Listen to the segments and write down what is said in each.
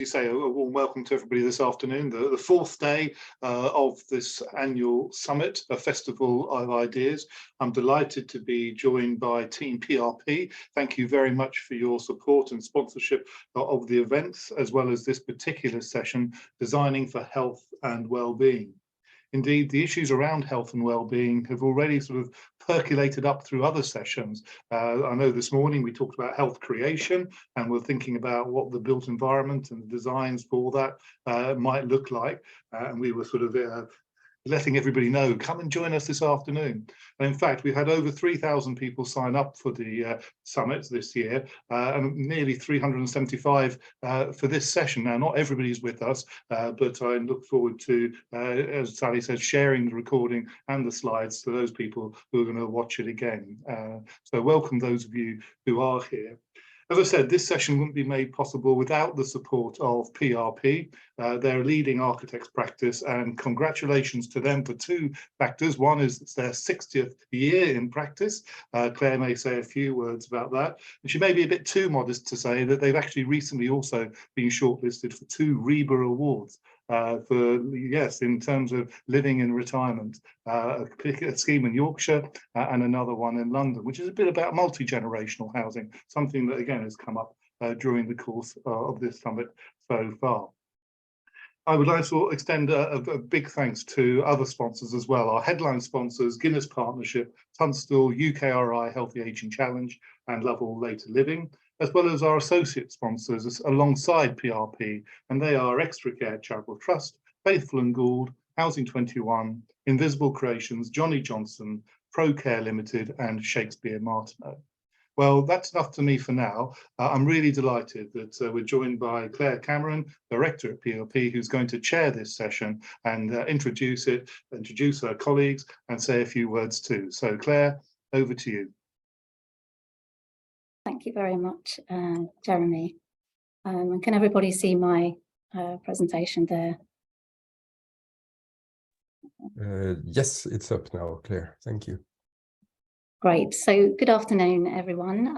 You say a warm welcome to everybody this afternoon, the fourth day of this annual summit, a festival of ideas. I'm delighted to be joined by Team PRP. Thank you very much for your support and sponsorship of the events, as well as this particular session, Designing for Health and Wellbeing. Indeed, the issues around health and well-being have already sort of percolated up through other sessions. I know this morning we talked about health creation, and we're thinking about what the built environment and the designs for that might look like. And we were sort of letting everybody know, come and join us this afternoon. And in fact, we've had over 3,000 people sign up for the summit this year, and nearly 375 for this session. Now, not everybody's with us, but I look forward to, as Sally says, sharing the recording and the slides to those people who are going to watch it again. So welcome those of you who are here. As I said, this session wouldn't be made possible without the support of PRP. They're a leading architects practice, and congratulations to them for two factors. One is it's their 60th year in practice. Claire may say a few words about that. And she may be a bit too modest to say that they've actually recently also been shortlisted for 2 REBA awards. In terms of living in retirement, a scheme in Yorkshire and another one in London, which is a bit about multi-generational housing, something that again has come up during the course of this summit so far. I would like to extend a big thanks to other sponsors as well. Our headline sponsors, Guinness Partnership, Tunstall, UKRI Healthy Aging Challenge and Lovell Later Living, as well as our associate sponsors alongside PRP, and they are Extra Care Charitable Trust, Faithful and Gould, Housing 21, Invisible Creations, Johnny Johnson, ProCare Limited and Shakespeare Martineau. Well, that's enough to me for now. I'm really delighted that we're joined by Claire Cameron, Director at PRP, who's going to chair this session and introduce her colleagues and say a few words too. So Claire, over to you. Thank you very much, Jeremy. Can everybody see my presentation there? Yes, it's up now, Claire. Thank you. Great. So good afternoon, everyone.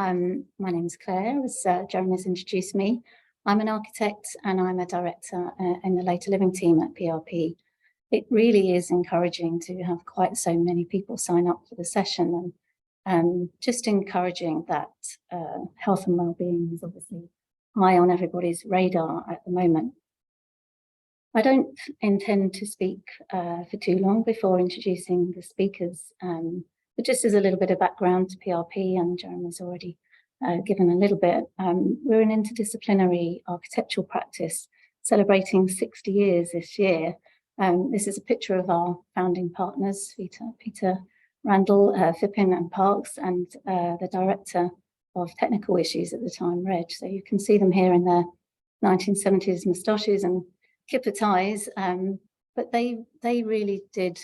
My name is Claire, as Jeremy has introduced me. I'm an architect and I'm a director in the later living team at PRP. It really is encouraging to have quite so many people sign up for the session, and just encouraging that health and well-being is obviously high on everybody's radar at the moment. I don't intend to speak for too long before introducing the speakers, but just as a little bit of background to PRP, and Jeremy's already given a little bit, we're an interdisciplinary architectural practice celebrating 60 years this year. This is a picture of our founding partners, Peter Randall, Fippin and Parks, and the Director of Technical Issues at the time, Reg. So you can see them here in their 1970s moustaches and kipper ties, but they really did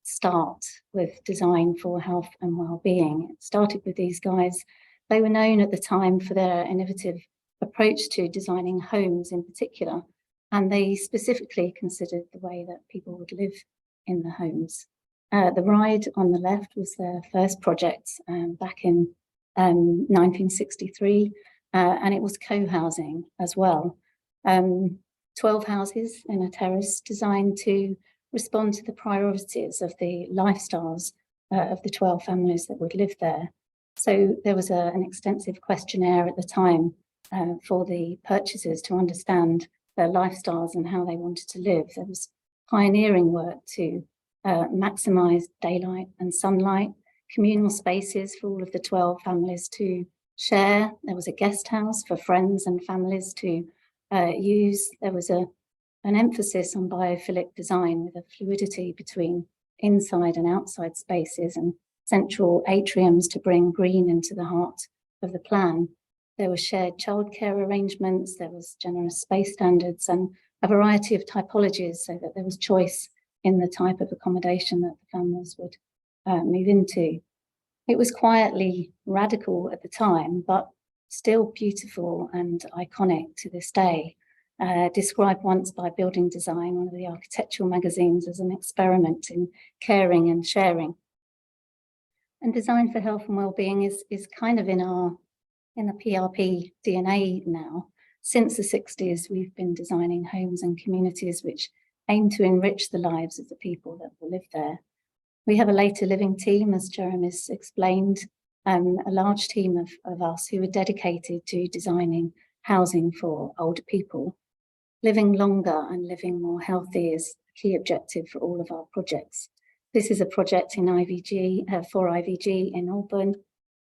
start with design for health and well-being. It started with these guys. They were known at the time for their innovative approach to designing homes in particular, and they specifically considered the way that people would live in the homes. The ride on the left was their first project back in 1963, and it was co-housing as well. 12 houses in a terrace designed to respond to the priorities of the lifestyles of the 12 families that would live there. So there was an extensive questionnaire at the time for the purchasers to understand their lifestyles and how they wanted to live. There was pioneering work to maximise daylight and sunlight, communal spaces for all of the 12 families to share. There was a guest house for friends and families to use. There was an emphasis on biophilic design with a fluidity between inside and outside spaces and central atriums to bring green into the heart of the plan. There were shared childcare arrangements, there was generous space standards and a variety of typologies so that there was choice in the type of accommodation that the families would move into. It was quietly radical at the time, but still beautiful and iconic to this day. Described once by Building Design, one of the architectural magazines, as an experiment in caring and sharing. And design for health and well-being is kind of in the PRP DNA now. Since the 60s, we've been designing homes and communities which aim to enrich the lives of the people that will live there. We have a later living team, as Jeremy's explained, a large team of us who are dedicated to designing housing for older people. Living longer and living more healthy is a key objective for all of our projects. This is a project in IVG, for IVG in Auburn,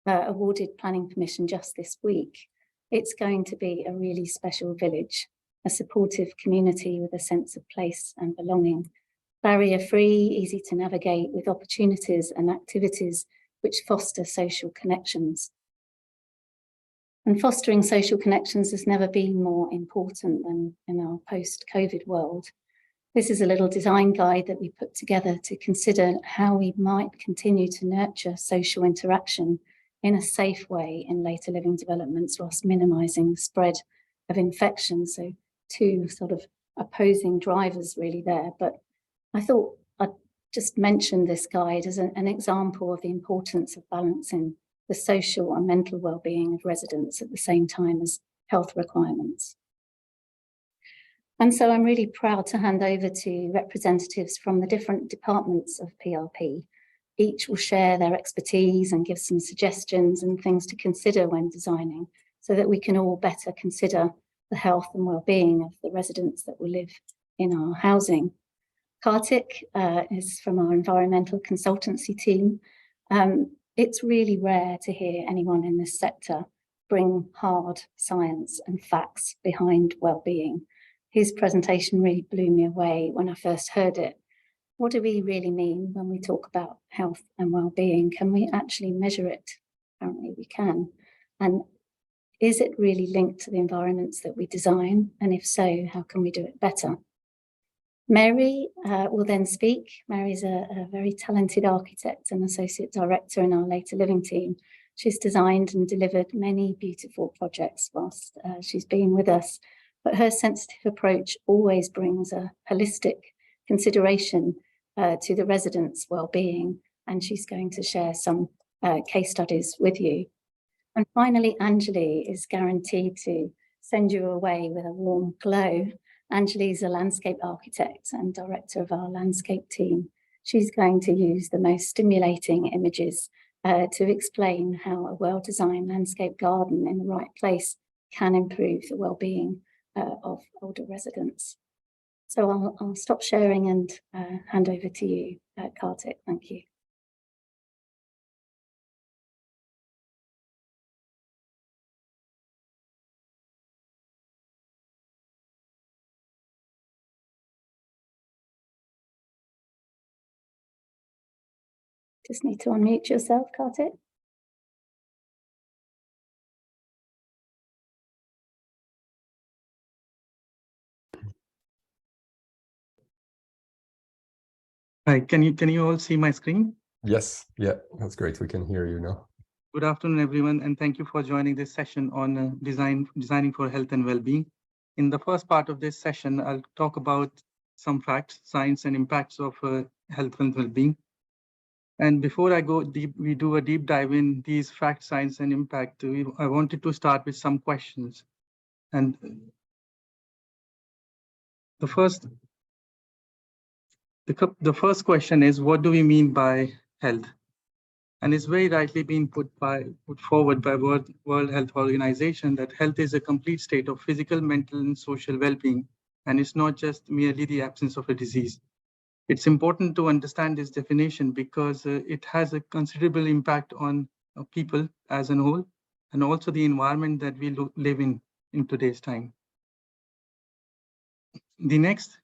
awarded planning permission just this week. It's going to be a really special village, a supportive community with a sense of place and belonging, barrier-free, easy to navigate, with opportunities and activities which foster social connections. And fostering social connections has never been more important than in our post-COVID world. This is a little design guide that we put together to consider how we might continue to nurture social interaction in a safe way in later living developments whilst minimising the spread of infection. So two sort of opposing drivers really there. But I thought I'd just mention this guide as an example of the importance of balancing the social and mental well-being of residents at the same time as health requirements. And so I'm really proud to hand over to representatives from the different departments of PRP. Each will share their expertise and give some suggestions and things to consider when designing, so that we can all better consider the health and well-being of the residents that will live in our housing. Kartik is from our environmental consultancy team. It's really rare to hear anyone in this sector bring hard science and facts behind well-being. His presentation really blew me away when I first heard it. What do we really mean when we talk about health and well-being? Can we actually measure it? Apparently we can. And is it really linked to the environments that we design? And if so, how can we do it better? Mary will then speak. Mary's a very talented architect and associate director in our later living team. She's designed and delivered many beautiful projects whilst she's been with us, but her sensitive approach always brings a holistic consideration to the residents' well-being, and she's going to share some case studies with you. And finally, Anjali is guaranteed to send you away with a warm glow. Anjali's a landscape architect and director of our landscape team. She's going to use the most stimulating images to explain how a well-designed landscape garden in the right place can improve the well-being of older residents. So I'll stop sharing and hand over to you, Kartik. Thank you. Just need to unmute yourself, Kartik. Hi, can you all see my screen? Yes, yeah, that's great. We can hear you now. Good afternoon, everyone, and thank you for joining this session on designing for health and well-being. In the first part of this session, I'll talk about some facts, science, and impacts of health and well-being. And before I go deep, we do a deep dive in these facts, science, and impact. I wanted to start with some questions. And the first question is, what do we mean by health? And it's very rightly been put forward by World Health Organization that health is a complete state of physical, mental, and social well-being, and it's not just merely the absence of a disease. It's important to understand this definition because it has a considerable impact on people as a whole, and also the environment that we live in today's time. The next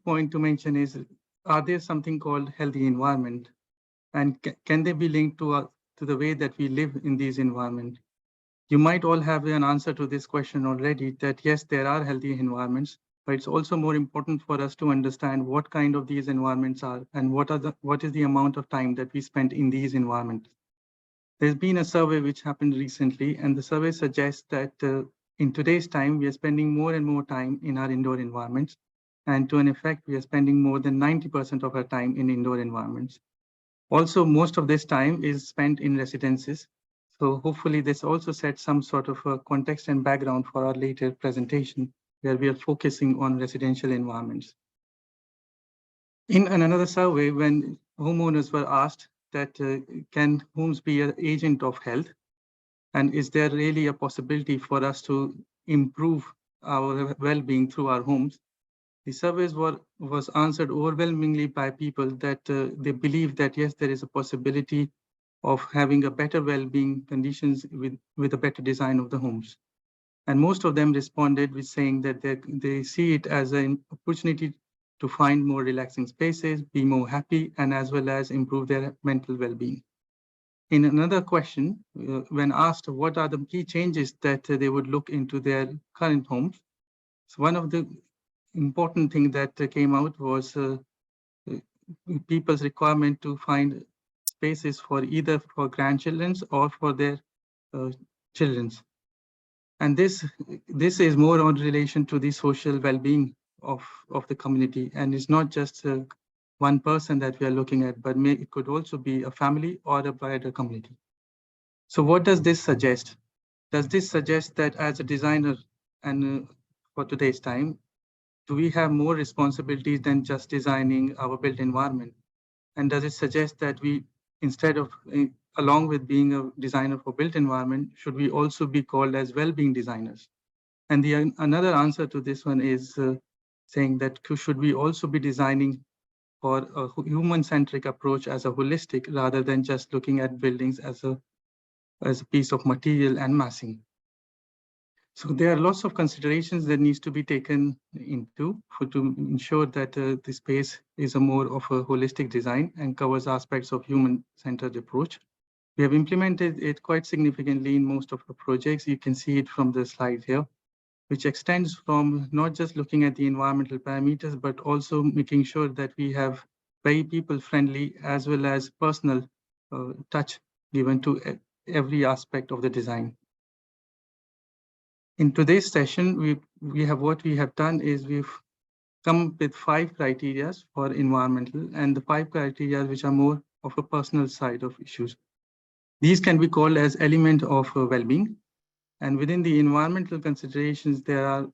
point to mention is, are there something called healthy environment? And can they be linked to the way that we live in these environments? You might all have an answer to this question already, that yes, there are healthy environments, but it's also more important for us to understand what kind of these environments are and what is the amount of time that we spend in these environments. There's been a survey which happened recently, and the survey suggests that in today's time, we are spending more and more time in our indoor environments. And to an effect, we are spending more than 90% of our time in indoor environments. Also, most of this time is spent in residences. So hopefully this also sets some sort of a context and background for our later presentation, where we are focusing on residential environments. In another survey, when homeowners were asked that can homes be an agent of health, and is there really a possibility for us to improve our well-being through our homes, the surveys was answered overwhelmingly by people that they believe that yes, there is a possibility of having a better well-being conditions with a better design of the homes. And most of them responded with saying that they see it as an opportunity to find more relaxing spaces, be more happy, and as well as improve their mental well-being. In another question, when asked what are the key changes that they would look into their current homes, so one of the important things that came out was people's requirement to find spaces for either for grandchildren or for their children's. And this is more on relation to the social well-being of the community, and it's not just one person that we are looking at, but it could also be a family or a wider community. So what does this suggest? Does this suggest that as a designer and for today's time, do we have more responsibilities than just designing our built environment? And does it suggest that we, instead of, along with being a designer for built environment, should we also be called as well-being designers? And another answer to this one is saying that should we also be designing for a human-centric approach as a holistic, rather than just looking at buildings as a piece of material and massing? So there are lots of considerations that needs to be taken into to ensure that the space is a more of a holistic design and covers aspects of human-centered approach. We have implemented it quite significantly in most of our projects. You can see it from the slide here, which extends from not just looking at the environmental parameters, but also making sure that we have very people-friendly as well as personal touch given to every aspect of the design. In today's session, what we have done is we've come up with 5 criteria for environmental, and the 5 criteria which are more of a personal side of issues. These can be called as element of well-being. And within the environmental considerations, there are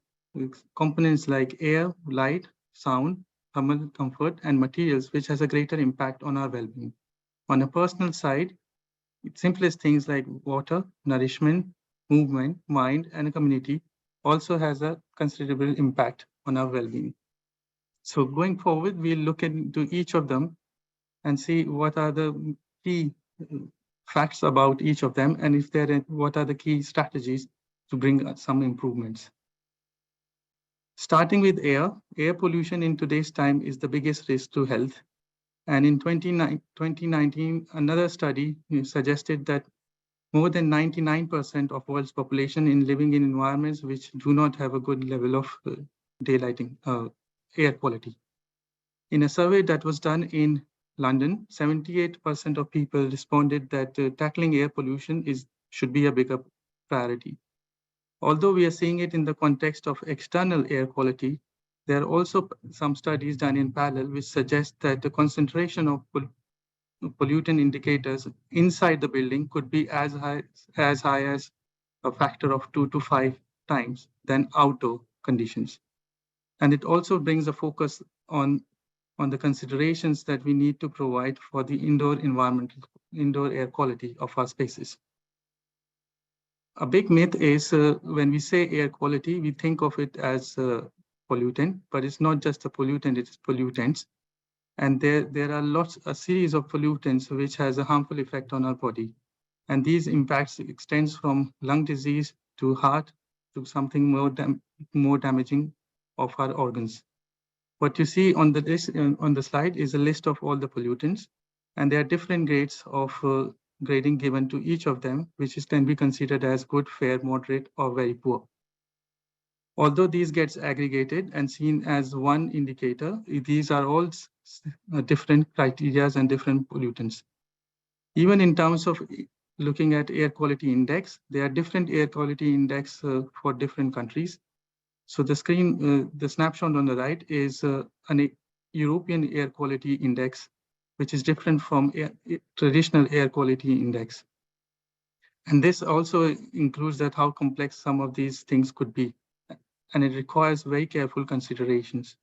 components like air, light, sound, thermal comfort, and materials, which has a greater impact on our well-being. On a personal side, simplest things like water, nourishment, movement, mind, and a community also has a considerable impact on our well-being. So going forward, we'll look into each of them and see what are the key facts about each of them, and what are the key strategies to bring some improvements. Starting with air pollution in today's time is the biggest risk to health. And in 2019, another study suggested that more than 99% of world's population in living in environments which do not have a good level of daylighting, air quality. In a survey that was done in London, 78% of people responded that tackling air pollution should be a bigger priority. Although we are seeing it in the context of external air quality, there are also some studies done in parallel which suggest that the concentration of pollutant indicators inside the building could be as high as a factor of 2 to 5 times than outdoor conditions. And it also brings a focus on the considerations that we need to provide for the indoor air quality of our spaces. A big myth is when we say air quality, we think of it as a pollutant, but it's not just a pollutant, it's pollutants. And there are a series of pollutants which has a harmful effect on our body. And these impacts extends from lung disease to heart to something more damaging of our organs. What you see on the slide is a list of all the pollutants, and there are different grades of grading given to each of them, which can be considered as good, fair, moderate, or very poor. Although these gets aggregated and seen as one indicator, these are all different criteria and different pollutants. Even in terms of looking at air quality index, there are different air quality index for different countries. So the snapshot on the right is a European air quality index, which is different from traditional air quality index. And this also includes that how complex some of these things could be. And it requires very careful considerations.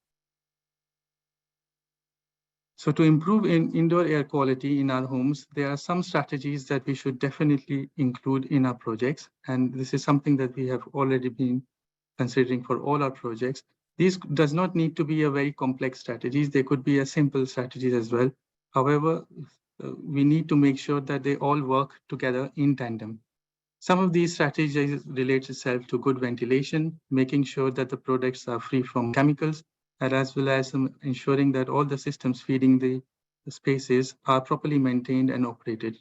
So to improve indoor air quality in our homes, there are some strategies that we should definitely include in our projects. And this is something that we have already been considering for all our projects. These does not need to be a very complex strategies. They could be a simple strategies as well. However, we need to make sure that they all work together in tandem. Some of these strategies relate itself to good ventilation, making sure that the products are free from chemicals, and as well as ensuring that all the systems feeding the spaces are properly maintained and operated.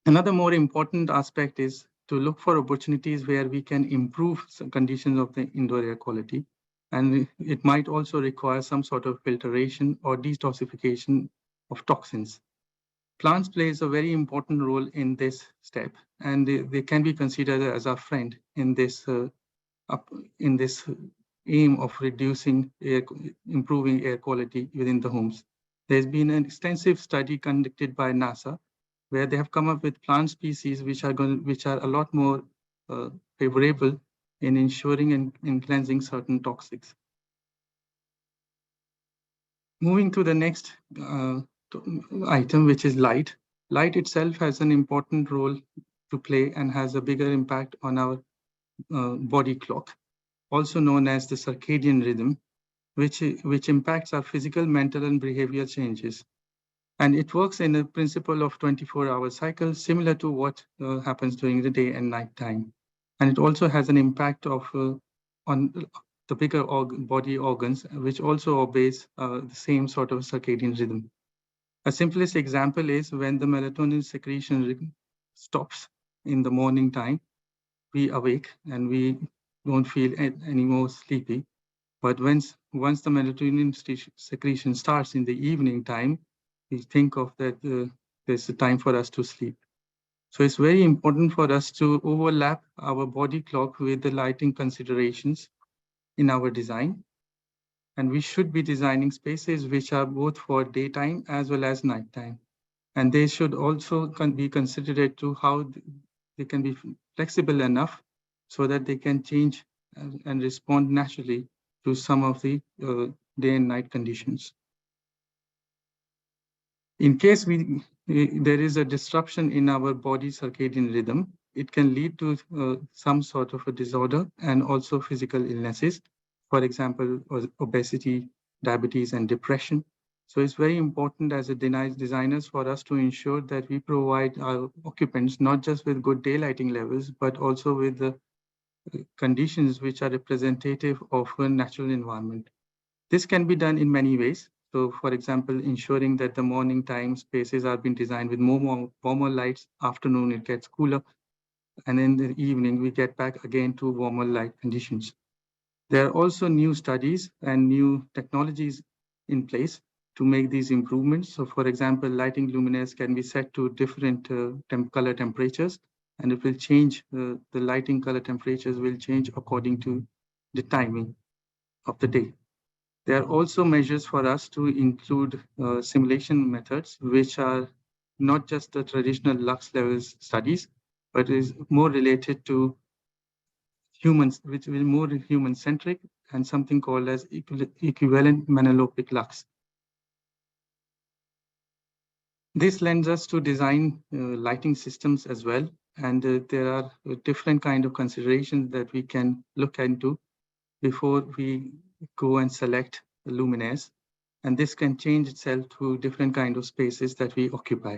Another more important aspect is to look for opportunities where we can improve some conditions of the indoor air quality. And it might also require some sort of filtration or detoxification of toxins. Plants plays a very important role in this step, and they can be considered as our friend in this aim of improving air quality within the homes. There's been an extensive study conducted by NASA, where they have come up with plant species which are a lot more favorable in ensuring and in cleansing certain toxics. Moving to the next item, which is light. Light itself has an important role to play and has a bigger impact on our body clock, also known as the circadian rhythm, which impacts our physical, mental, and behavioral changes. And it works in a principle of 24-hour cycle, similar to what happens during the day and night time. And it also has an impact on the bigger body organs, which also obeys the same sort of circadian rhythm. A simplest example is when the melatonin secretion stops in the morning time, we awake and we don't feel any more sleepy. But once the melatonin secretion starts in the evening time, we think of that there's a time for us to sleep. So it's very important for us to overlap our body clock with the lighting considerations in our design. And we should be designing spaces which are both for daytime as well as nighttime. And they should also be considerate to how they can be flexible enough so that they can change and respond naturally to some of the day and night conditions. In case there is a disruption in our body circadian rhythm, it can lead to some sort of a disorder and also physical illnesses. For example, obesity, diabetes, and depression. So it's very important as a designers for us to ensure that we provide our occupants not just with good daylighting levels, but also with the conditions which are representative of a natural environment. This can be done in many ways. So for example, ensuring that the morning time spaces are being designed with more warmer lights, afternoon it gets cooler, and in the evening we get back again to warmer light conditions. There are also new studies and new technologies in place to make these improvements. So for example, lighting luminaires can be set to different color temperatures, and it will change, the lighting color temperatures will change according to the timing of the day. There are also measures for us to include simulation methods, which are not just the traditional lux levels studies, but is more related to humans, which will more human-centric, and something called as equivalent manolopic lux. This lends us to design lighting systems as well, and there are different kind of considerations that we can look into before we go and select the luminaires, and this can change itself to different kind of spaces that we occupy.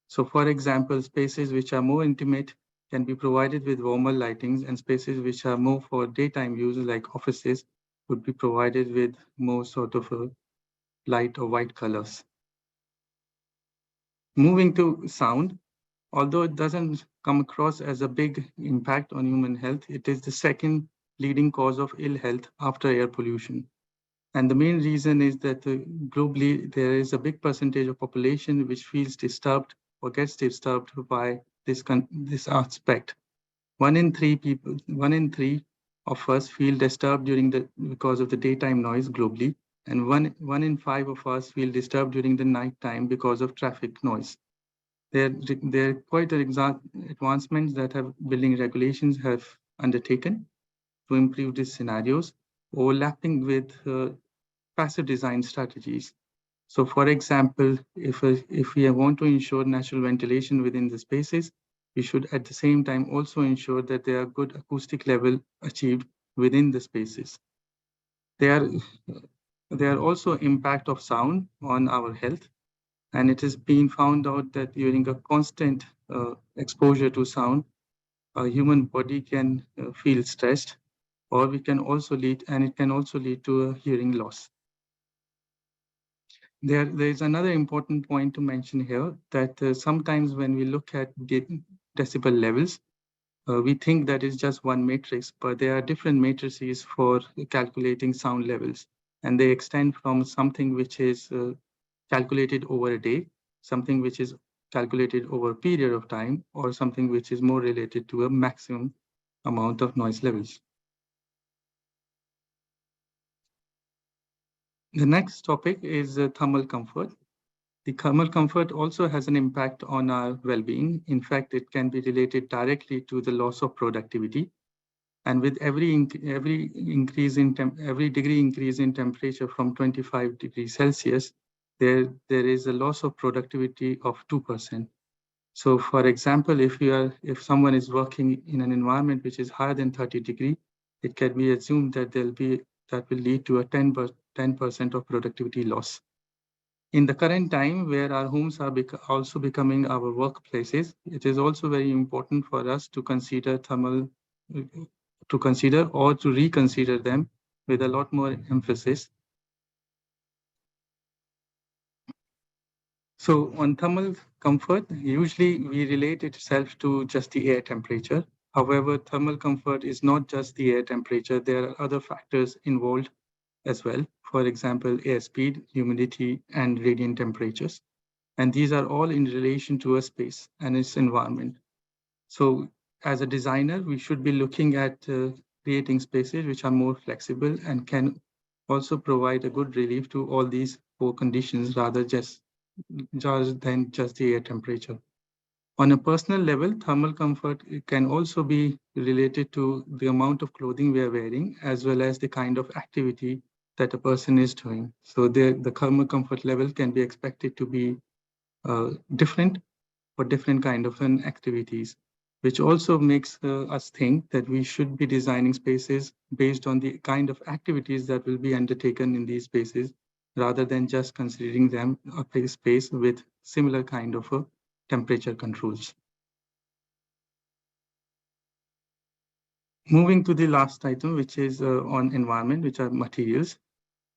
So for example, spaces which are more intimate can be provided with warmer lightings, and spaces which are more for daytime use, like offices, would be provided with more sort of a light or white colors. Moving to sound, although it doesn't come across as a big impact on human health, it is the second leading cause of ill health after air pollution. And the main reason is that globally, there is a big percentage of population which feels disturbed or gets disturbed by this aspect. 1 in 3 of us feel disturbed because of the daytime noise globally, and one in 5 of us feel disturbed during the night time because of traffic noise. There are quite advancements that building regulations have undertaken to improve these scenarios, overlapping with passive design strategies. So for example, if we want to ensure natural ventilation within the spaces, we should at the same time also ensure that there are good acoustic level achieved within the spaces. There are also impact of sound on our health. And it has been found out that during a constant exposure to sound, a human body can feel stressed, or it can also lead to a hearing loss. There is another important point to mention here that sometimes when we look at decibel levels, we think that is just one matrix, but there are different matrices for calculating sound levels, and they extend from something which is calculated over a day, something which is calculated over a period of time, or something which is more related to a maximum amount of noise levels. The next topic is thermal comfort. The thermal comfort also has an impact on our well-being. In fact, it can be related directly to the loss of productivity. And with every degree increase in temperature from 25 degrees Celsius, there is a loss of productivity of 2%. So for example, if someone is working in an environment which is higher than 30 degrees, it can be assumed that that will lead to a 10% of productivity loss. In the current time where our homes are also becoming our workplaces, it is also very important for us to consider or to reconsider them with a lot more emphasis. So on thermal comfort, usually we relate itself to just the air temperature. However, thermal comfort is not just the air temperature. There are other factors involved as well. For example, airspeed, humidity, and radiant temperatures. And these are all in relation to a space and its environment. So as a designer, we should be looking at creating spaces which are more flexible and can also provide a good relief to all these four conditions rather than just the air temperature. On a personal level, thermal comfort can also be related to the amount of clothing we are wearing, as well as the kind of activity that a person is doing. So the thermal comfort level can be expected to be different for different kind of activities, which also makes us think that we should be designing spaces based on the kind of activities that will be undertaken in these spaces, rather than just considering them a space with similar kind of temperature controls. Moving to the last item, which is on environment, which are materials.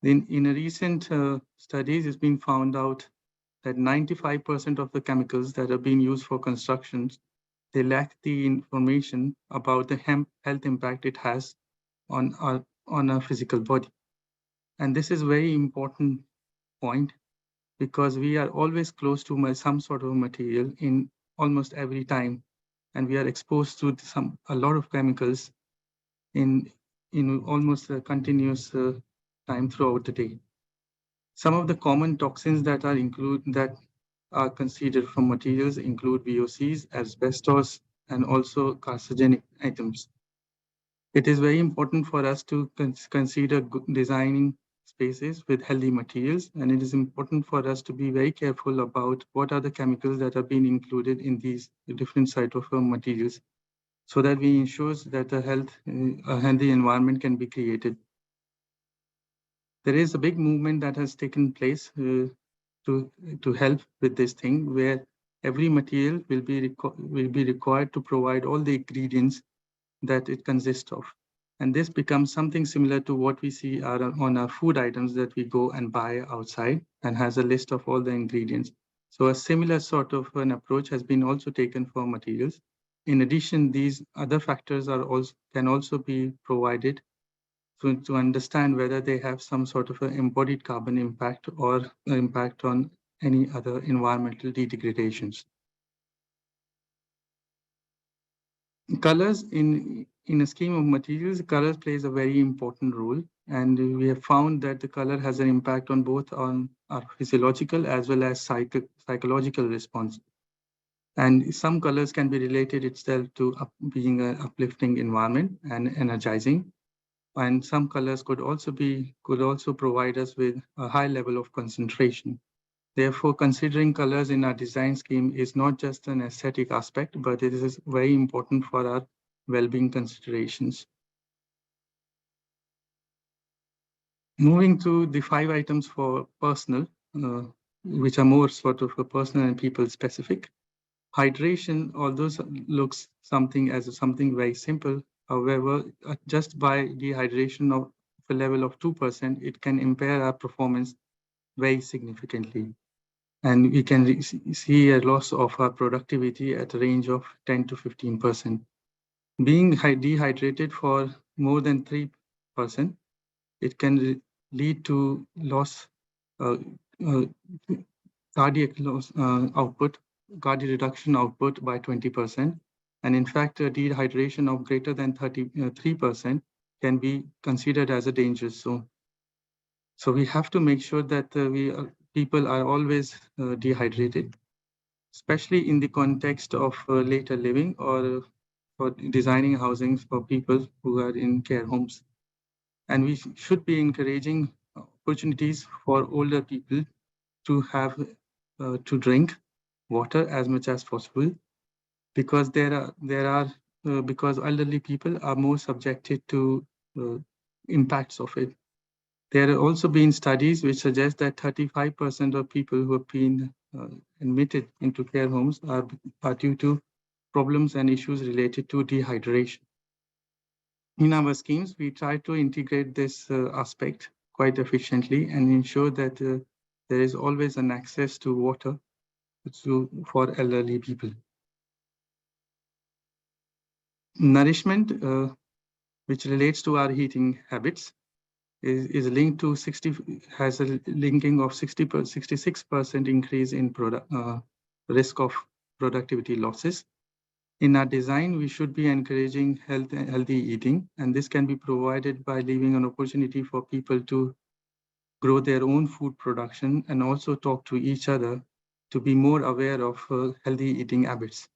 In a recent studies, it's been found out that 95% of the chemicals that are being used for constructions, they lack the information about the health impact it has on our physical body. And this is a very important point, because we are always close to some sort of material in almost every time, and we are exposed to a lot of chemicals in almost a continuous time throughout the day. Some of the common toxins that are considered from materials include VOCs, asbestos, and also carcinogenic items. It is very important for us to consider designing spaces with healthy materials, and it is important for us to be very careful about what are the chemicals that are being included in these different types of materials, so that we ensure that a healthy environment can be created. There is a big movement that has taken place to help with this thing, where every material will be required to provide all the ingredients that it consists of. And this becomes something similar to what we see on our food items that we go and buy outside, and has a list of all the ingredients. So a similar sort of an approach has been also taken for materials. In addition, these other factors can also be provided to understand whether they have some sort of an embodied carbon impact or impact on any other environmental degradations. Colors in a scheme of materials, colors plays a very important role, and we have found that the color has an impact on both on our physiological as well as psychological response. And some colors can be related itself to being an uplifting environment and energizing. And some colors could also provide us with a high level of concentration. Therefore, considering colors in our design scheme is not just an aesthetic aspect, but it is very important for our well-being considerations. Moving to the 5 items for personal, which are more sort of a personal and people specific. Hydration, although looks something very simple, however, just by dehydration of a level of 2%, it can impair our performance very significantly. And we can see a loss of our productivity at a range of 10 to 15%. Being dehydrated for more than 3%, it can lead to loss, cardiac loss output, cardiac reduction output by 20%. And in fact, a dehydration of greater than 3% can be considered as a danger zone. So we have to make sure that people are always dehydrated, especially in the context of later living or for designing housings for people who are in care homes. And we should be encouraging opportunities for older people to have to drink water as much as possible, because because elderly people are more subjected to impacts of it. There have also been studies which suggest that 35% of people who have been admitted into care homes are due to problems and issues related to dehydration. In our schemes, we try to integrate this aspect quite efficiently and ensure that there is always an access to water for elderly people. Nourishment, which relates to our eating habits, is linked to has a linking of 66% increase in risk of productivity losses. In our design, we should be encouraging healthy eating, and this can be provided by leaving an opportunity for people to grow their own food production and also talk to each other to be more aware of healthy eating habits.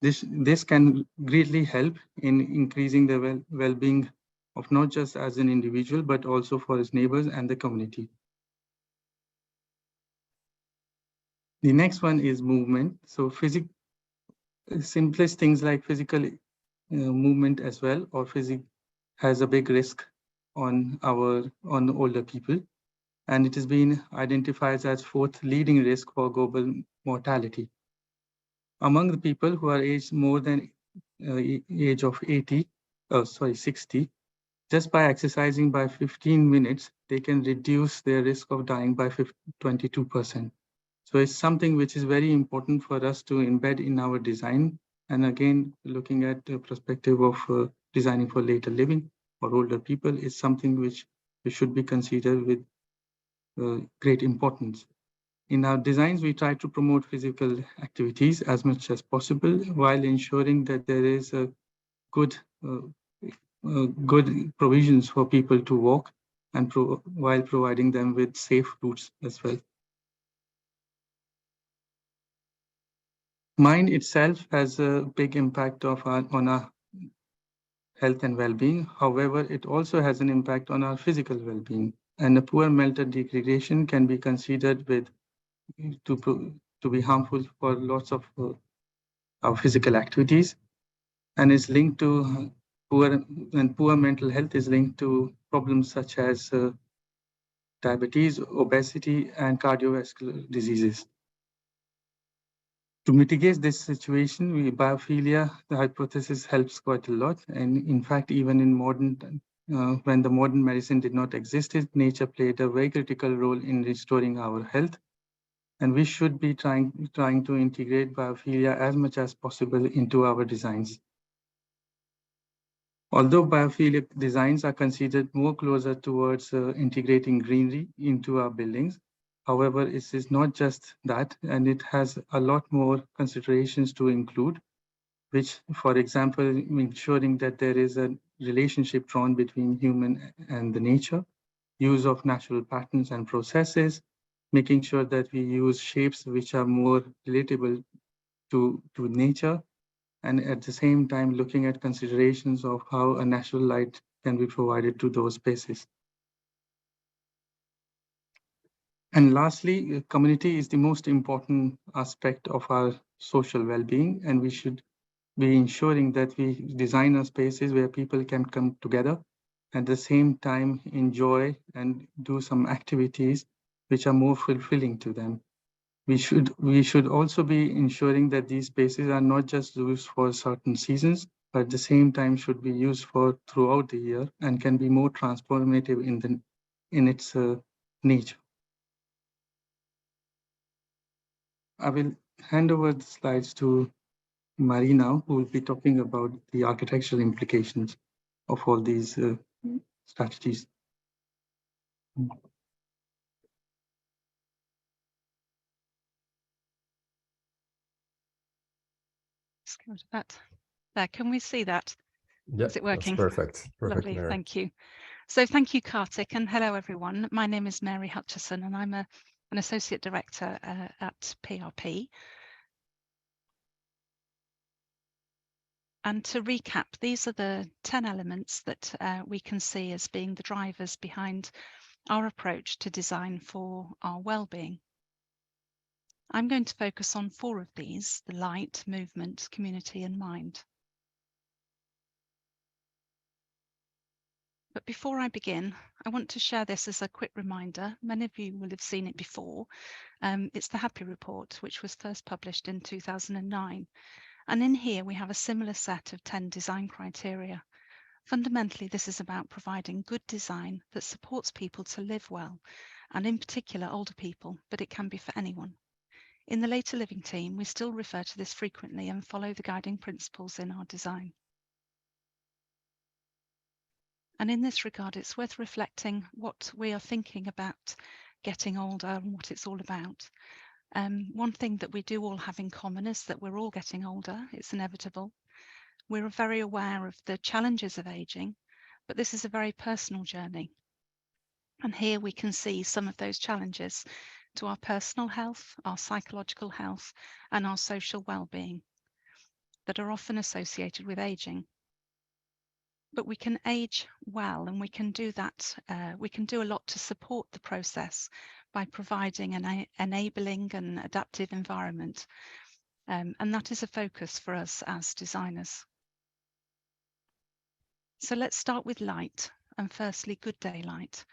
This can greatly help in increasing the well-being of not just as an individual, but also for his neighbors and the community. The next one is movement. So simplest things like physical movement as well, or has a big risk on older people. And it has been identified as 4th leading risk for global mortality. Among the people who are aged more than age of 60, just by exercising by 15 minutes, they can reduce their risk of dying by 22%. So it's something which is very important for us to embed in our design. And again, looking at the perspective of designing for later living or older people is something which should be considered with great importance. In our designs, we try to promote physical activities as much as possible while ensuring that there is a good provisions for people to walk and while providing them with safe routes as well. Mind itself has a big impact on our health and well-being. However, it also has an impact on our physical well-being, and a poor mental degradation can be considered to be harmful for lots of our physical activities, and is linked to poor mental health is linked to problems such as diabetes, obesity, and cardiovascular diseases. To mitigate this situation, biophilia, the hypothesis helps quite a lot. And in fact, even in when the modern medicine did not exist, nature played a very critical role in restoring our health. And we should be trying to integrate biophilia as much as possible into our designs. Although biophilic designs are considered more closer towards integrating greenery into our buildings, however, it is not just that, and it has a lot more considerations to include, which, for example, ensuring that there is a relationship drawn between human and the nature, use of natural patterns and processes, making sure that we use shapes which are more relatable to nature, and at the same time looking at considerations of how a natural light can be provided to those spaces. And lastly, community is the most important aspect of our social well-being, and we should be ensuring that we design our spaces where people can come together, at the same time enjoy and do some activities which are more fulfilling to them. We should also be ensuring that these spaces are not just used for certain seasons, but at the same time should be used for throughout the year and can be more transformative in its nature. I will hand over the slides to Marie now, who will be talking about the architectural implications of all these strategies. Let's go to that. There, can we see that? Yeah, Is it working? that's perfect. Perfect, Lovely, Mary. thank you. So thank you, Kartik, and hello everyone. My name is Mary Hutchison and I'm an Associate Director at PRP. And to recap, these are the 10 elements that we can see as being the drivers behind our approach to design for our well-being. I'm going to focus on 4 of these: the light, movement, community, and mind. But before I begin, I want to share this as a quick reminder. Many of you will have seen it before. It's the Happy Report, which was first published in 2009. And in here, we have a similar set of 10 design criteria. Fundamentally, this is about providing good design that supports people to live well, and in particular, older people, but it can be for anyone. In the later living team, we still refer to this frequently and follow the guiding principles in our design. And in this regard, it's worth reflecting what we are thinking about getting older and what it's all about. One thing that we do all have in common is that we're all getting older. It's inevitable. We're very aware of the challenges of aging, but this is a very personal journey. And here we can see some of those challenges to our personal health, our psychological health, and our social well-being that are often associated with aging. But we can age well, and we can do that. We can do a lot to support the process by providing an enabling and adaptive environment. And that is a focus for us as designers. So let's start with light, and firstly, good daylight.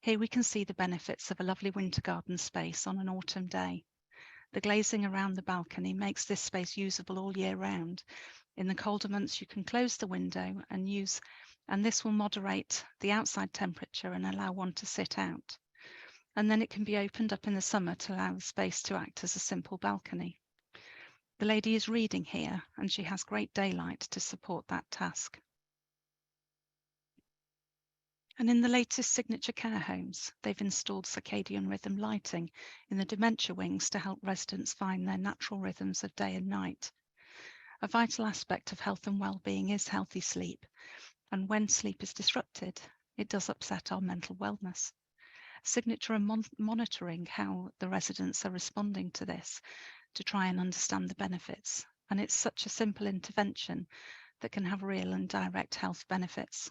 Here we can see the benefits of a lovely winter garden space on an autumn day. The glazing around the balcony makes this space usable all year round. In the colder months, you can close the window and this will moderate the outside temperature and allow one to sit out. And then it can be opened up in the summer to allow the space to act as a simple balcony. The lady is reading here, and she has great daylight to support that task. And in the latest signature care homes, they've installed circadian rhythm lighting in the dementia wings to help residents find their natural rhythms of day and night. A vital aspect of health and well-being is healthy sleep, and when sleep is disrupted, it does upset our mental wellness. Signature are monitoring how the residents are responding to this to try and understand the benefits, and it's such a simple intervention that can have real and direct health benefits.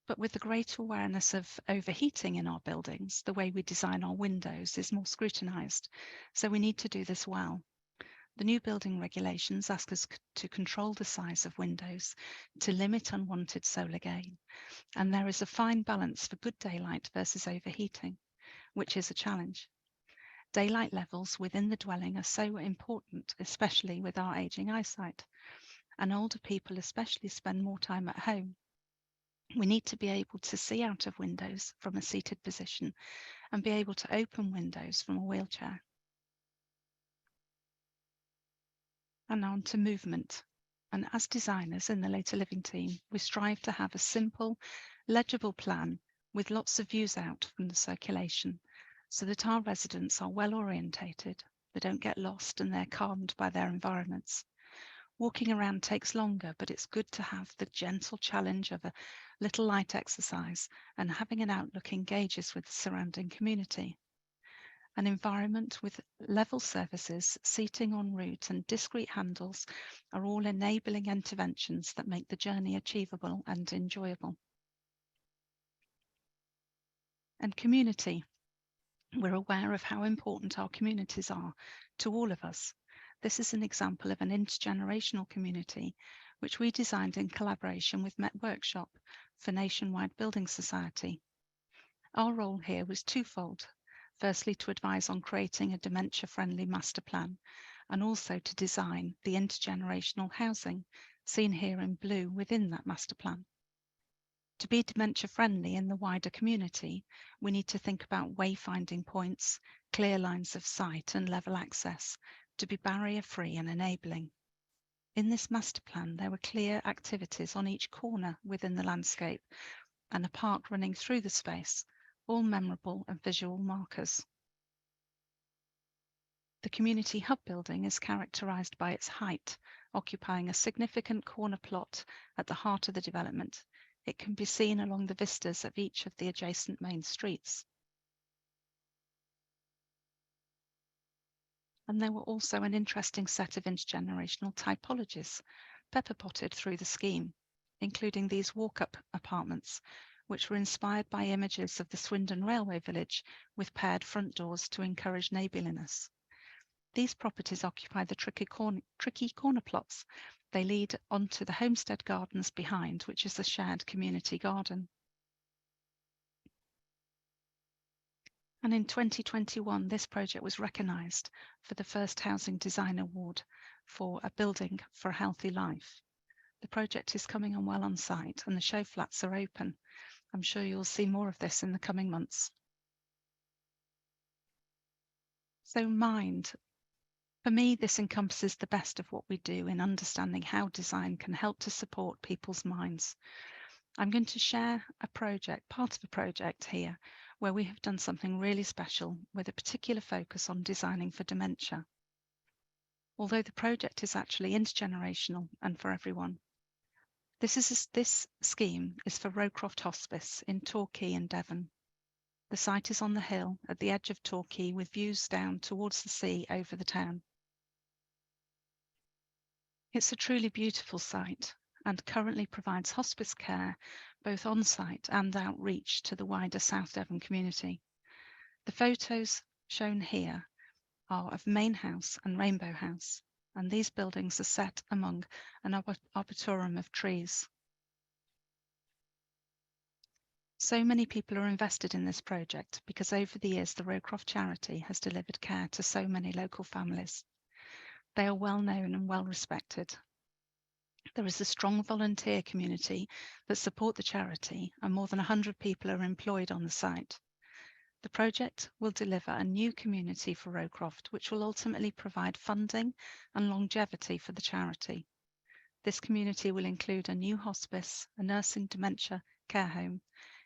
But with the greater awareness of overheating in our buildings, the way we design our windows is more scrutinised, so we need to do this well. The new building regulations ask us to control the size of windows to limit unwanted solar gain, and there is a fine balance for good daylight versus overheating, which is a challenge. Daylight levels within the dwelling are so important, especially with our ageing eyesight, and older people especially spend more time at home. We need to be able to see out of windows from a seated position and be able to open windows from a wheelchair. And on to movement. And as designers in the later living team, we strive to have a simple, legible plan with lots of views out from the circulation so that our residents are well orientated, they don't get lost, and they're calmed by their environments. Walking around takes longer, but it's good to have the gentle challenge of a little light exercise, and having an outlook engages with the surrounding community. An environment with level surfaces, seating en route and discrete handles are all enabling interventions that make the journey achievable and enjoyable. And community. We're aware of how important our communities are to all of us. This is an example of an intergenerational community which we designed in collaboration with Met Workshop for Nationwide Building Society. Our role here was twofold. Firstly, to advise on creating a dementia-friendly master plan, and also to design the intergenerational housing, seen here in blue within that master plan. To be dementia-friendly in the wider community, we need to think about wayfinding points, clear lines of sight and level access to be barrier-free and enabling. In this master plan, there were clear activities on each corner within the landscape and a park running through the space, all memorable and visual markers. The community hub building is characterised by its height, occupying a significant corner plot at the heart of the development. It can be seen along the vistas of each of the adjacent main streets. And there were also an interesting set of intergenerational typologies pepper-potted through the scheme, including these walk-up apartments, which were inspired by images of the Swindon Railway Village with paired front doors to encourage neighbourliness. These properties occupy the tricky corner plots. They lead onto the homestead gardens behind, which is a shared community garden. And in 2021, this project was recognised for the first Housing Design Award for a building for a healthy life. The project is coming on well on site and the show flats are open. I'm sure you'll see more of this in the coming months. So mind. For me, this encompasses the best of what we do in understanding how design can help to support people's minds. I'm going to share a project, part of a project here, where we have done something really special with a particular focus on designing for dementia. Although the project is actually intergenerational and for everyone. This scheme is for Rowcroft Hospice in Torquay in Devon. The site is on the hill at the edge of Torquay with views down towards the sea over the town. It's a truly beautiful site and currently provides hospice care both on-site and outreach to the wider South Devon community. The photos shown here are of Main House and Rainbow House, and these buildings are set among an arboretum of trees. So many people are invested in this project because over the years the Rowcroft charity has delivered care to so many local families. They are well known and well respected. There is a strong volunteer community that support the charity, and more than 100 people are employed on the site. The project will deliver a new community for Rowcroft, which will ultimately provide funding and longevity for the charity. This community will include a new hospice, a nursing dementia care home,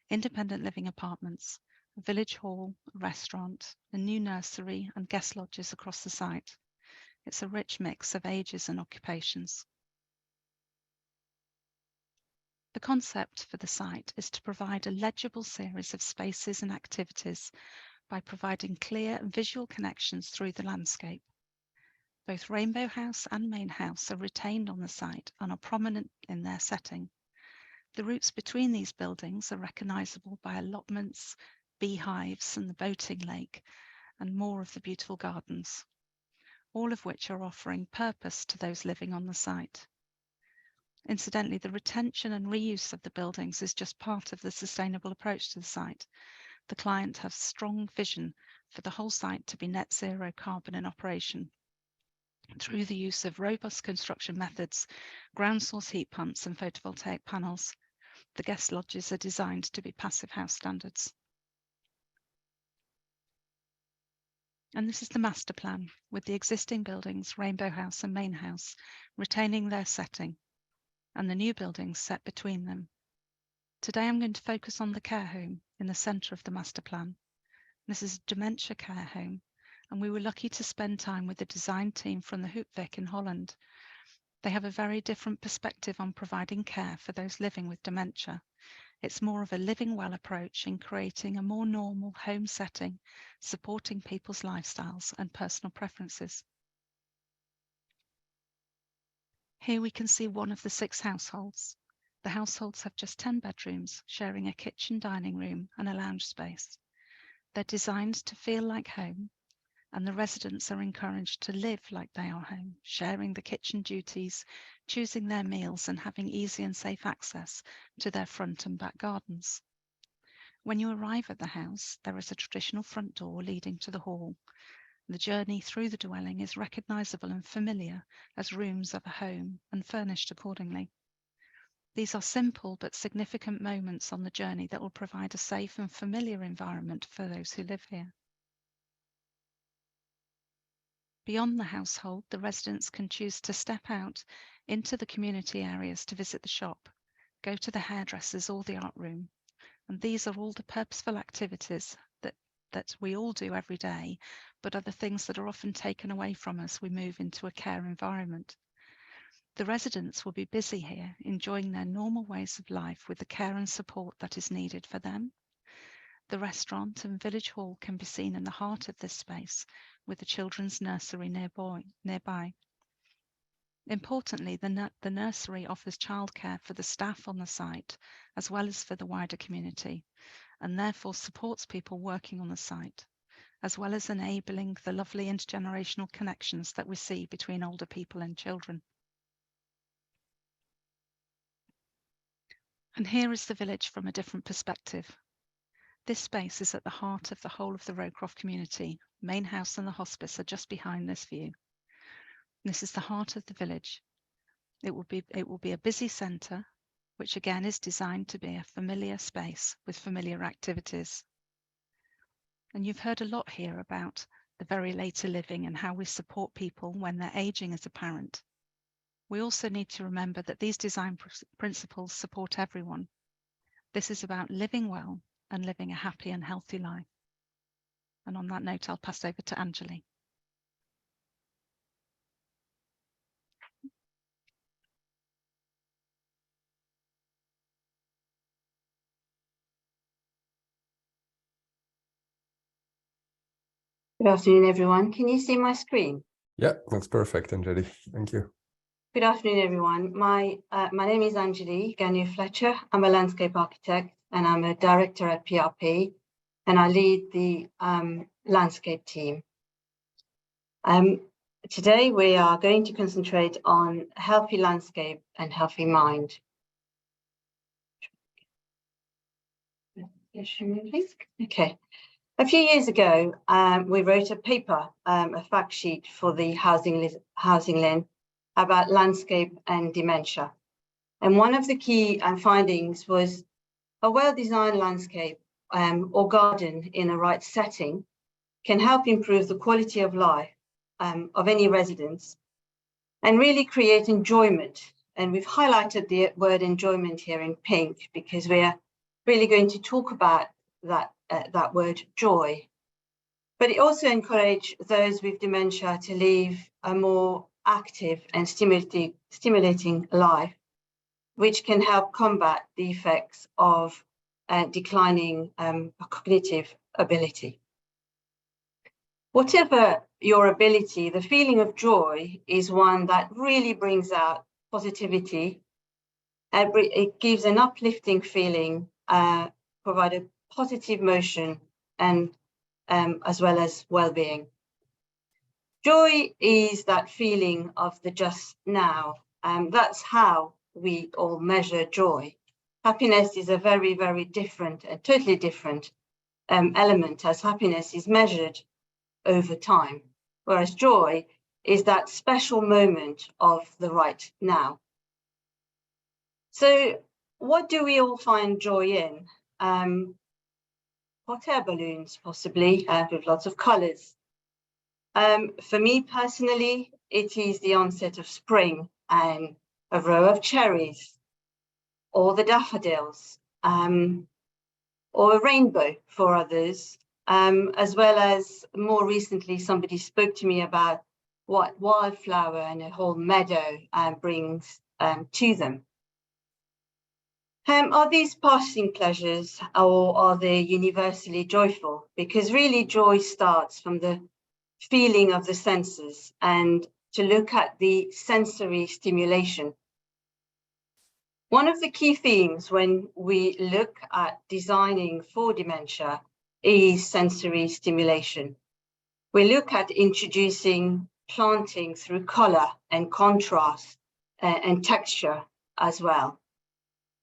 independent living apartments, a village hall, a restaurant, a new nursery and guest lodges across the site. It's a rich mix of ages and occupations. The concept for the site is to provide a legible series of spaces and activities by providing clear visual connections through the landscape. Both Rainbow House and Main House are retained on the site and are prominent in their setting. The routes between these buildings are recognisable by allotments, beehives and the boating lake, and more of the beautiful gardens, all of which are offering purpose to those living on the site. Incidentally, the retention and reuse of the buildings is just part of the sustainable approach to the site. The client has strong vision for the whole site to be net zero carbon in operation through the use of robust construction methods, ground source heat pumps and photovoltaic panels. The guest lodges are designed to be passive house standards. And this is the master plan with the existing buildings, Rainbow House and Main House, retaining their setting, and the new buildings set between them. Today I'm going to focus on the care home in the centre of the master plan. This is a dementia care home, and we were lucky to spend time with the design team from the Hoopvik in Holland. They have a very different perspective on providing care for those living with dementia. It's more of a living well approach in creating a more normal home setting, supporting people's lifestyles and personal preferences. Here we can see one of the 6 households. The households have just 10 bedrooms, sharing a kitchen, dining room and a lounge space. They're designed to feel like home, and the residents are encouraged to live like they are home, sharing the kitchen duties, choosing their meals and having easy and safe access to their front and back gardens. When you arrive at the house, there is a traditional front door leading to the hall. The journey through the dwelling is recognisable and familiar as rooms of a home and furnished accordingly. These are simple but significant moments on the journey that will provide a safe and familiar environment for those who live here. Beyond the household, the residents can choose to step out into the community areas to visit the shop, go to the hairdressers or the art room. And these are all the purposeful activities that we all do every day, but are the things that are often taken away from us we move into a care environment. The residents will be busy here, enjoying their normal ways of life with the care and support that is needed for them. The restaurant and village hall can be seen in the heart of this space, with the children's nursery nearby. Importantly, the nursery offers childcare for the staff on the site, as well as for the wider community, and therefore supports people working on the site, as well as enabling the lovely intergenerational connections that we see between older people and children. And here is the village from a different perspective. This space is at the heart of the whole of the Rowcroft community. Main house and the hospice are just behind this view. This is the heart of the village. It will be a busy centre, which again is designed to be a familiar space with familiar activities. And you've heard a lot here about the very later living and how we support people when they're ageing as a parent. We also need to remember that these design principles support everyone. This is about living well and living a happy and healthy life. And on that note, I'll pass over to Anjali. Good afternoon, everyone. Can you see my screen? Yeah, that's perfect, Anjali. Thank you. Good afternoon, everyone. My name is Anjali Ganu-Fletcher. I'm a landscape architect and I'm a director at PRP, and I lead the landscape team. Today, we are going to concentrate on healthy landscape and healthy mind. Okay. A few years ago, we wrote a paper, a fact sheet for the HousingLIN about landscape and dementia. And one of the key findings was a well-designed landscape or garden in the right setting can help improve the quality of life of any residents and really create enjoyment. And we've highlighted the word enjoyment here in pink because we're really going to talk about that word joy. But it also encourages those with dementia to live a more active and stimulating life, which can help combat the effects of declining cognitive ability. Whatever your ability, the feeling of joy is one that really brings out positivity. It gives an uplifting feeling, provide a positive motion, and as well as well-being. Joy is that feeling of the just now. That's how we all measure joy. Happiness is a very, very different and totally different element, as happiness is measured over time, whereas joy is that special moment of the right now. So what do we all find joy in? Hot air balloons, possibly, with lots of colours. For me personally, it is the onset of spring and a row of cherries, or the daffodils, or a rainbow for others, as well as more recently, somebody spoke to me about what wildflower and a whole meadow brings to them. Are these passing pleasures, or are they universally joyful? Because really joy starts from the feeling of the senses and to look at the sensory stimulation. One of the key themes when we look at designing for dementia is sensory stimulation. We look at introducing planting through color and contrast and texture as well.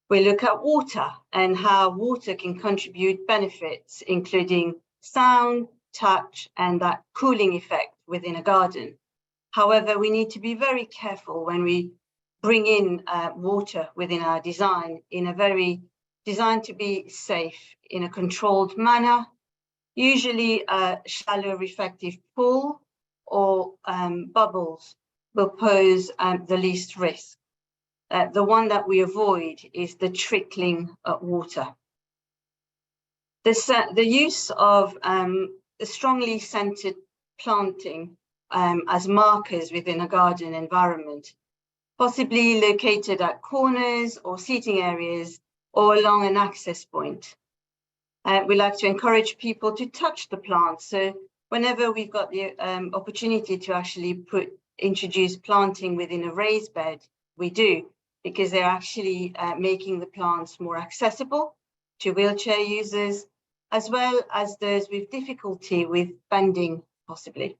We look at water and how water can contribute benefits, including sound, touch, and that cooling effect within a garden. However, we need to be very careful when we bring in water within our design in a very designed to be safe in a controlled manner. Usually a shallow reflective pool or bubbles will pose the least risk. The one that we avoid is the trickling water. The use of the strongly scented planting as markers within a garden environment, possibly located at corners or seating areas or along an access point. We like to encourage people to touch the plants. So whenever we've got the opportunity to actually introduce planting within a raised bed, we do, because they're actually making the plants more accessible to wheelchair users, as well as those with difficulty with bending, possibly.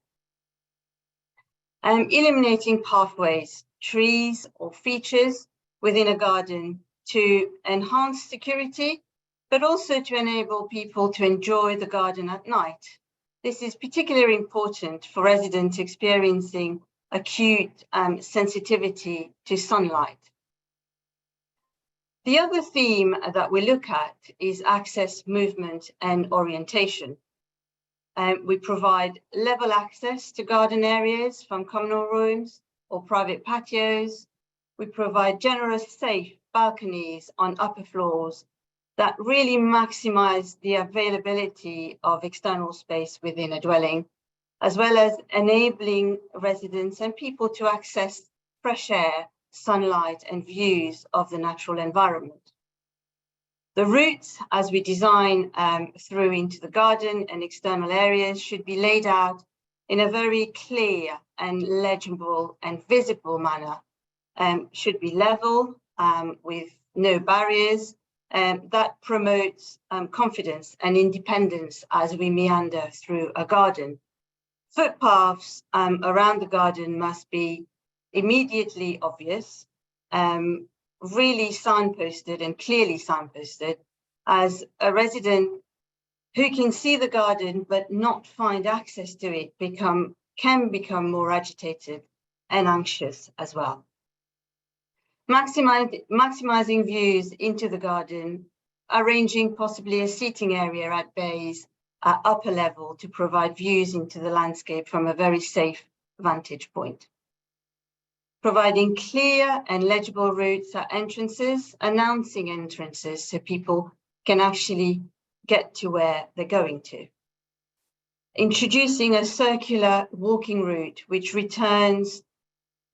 Eliminating pathways, trees or features within a garden to enhance security, but also to enable people to enjoy the garden at night. This is particularly important for residents experiencing acute sensitivity to sunlight. The other theme that we look at is access, movement, and orientation. We provide level access to garden areas from communal rooms or private patios. We provide generous, safe balconies on upper floors that really maximize the availability of external space within a dwelling, as well as enabling residents and people to access fresh air, sunlight, and views of the natural environment. The routes, as we design through into the garden and external areas, should be laid out in a very clear and legible and visible manner, should be level with no barriers, that promotes confidence and independence as we meander through a garden. Footpaths around the garden must be immediately obvious, really signposted and clearly signposted, as a resident who can see the garden but not find access to it can become more agitated and anxious as well. Maximizing views into the garden, arranging possibly a seating area at bays at upper level to provide views into the landscape from a very safe vantage point. Providing clear and legible routes at entrances, announcing entrances so people can actually get to where they're going to. Introducing a circular walking route which returns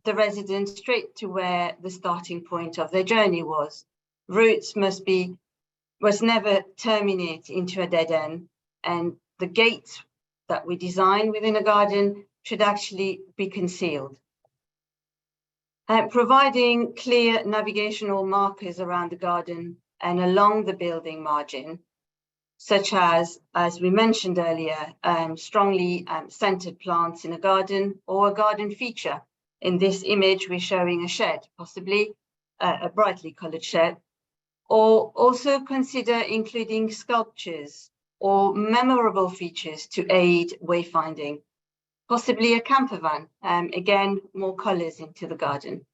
the residents straight to where the starting point of their journey was. Routes must never terminate into a dead end, and the gates that we design within a garden should actually be concealed. Providing clear navigational markers around the garden and along the building margin, such as we mentioned earlier, strongly scented plants in a garden or a garden feature. In this image, we're showing a shed, possibly a brightly colored shed, or also consider including sculptures or memorable features to aid wayfinding. Possibly a camper van, again, more colors into the garden.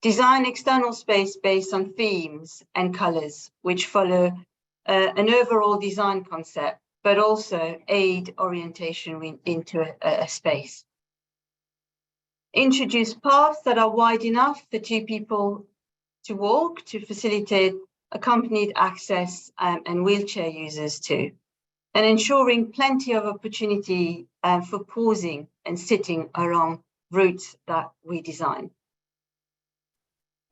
Design external space based on themes and colors, which follow an overall design concept, but also aid orientation into a space. Introduce paths that are wide enough for two people to walk to facilitate accompanied access and wheelchair users too, and ensuring plenty of opportunity for pausing and sitting along routes that we design.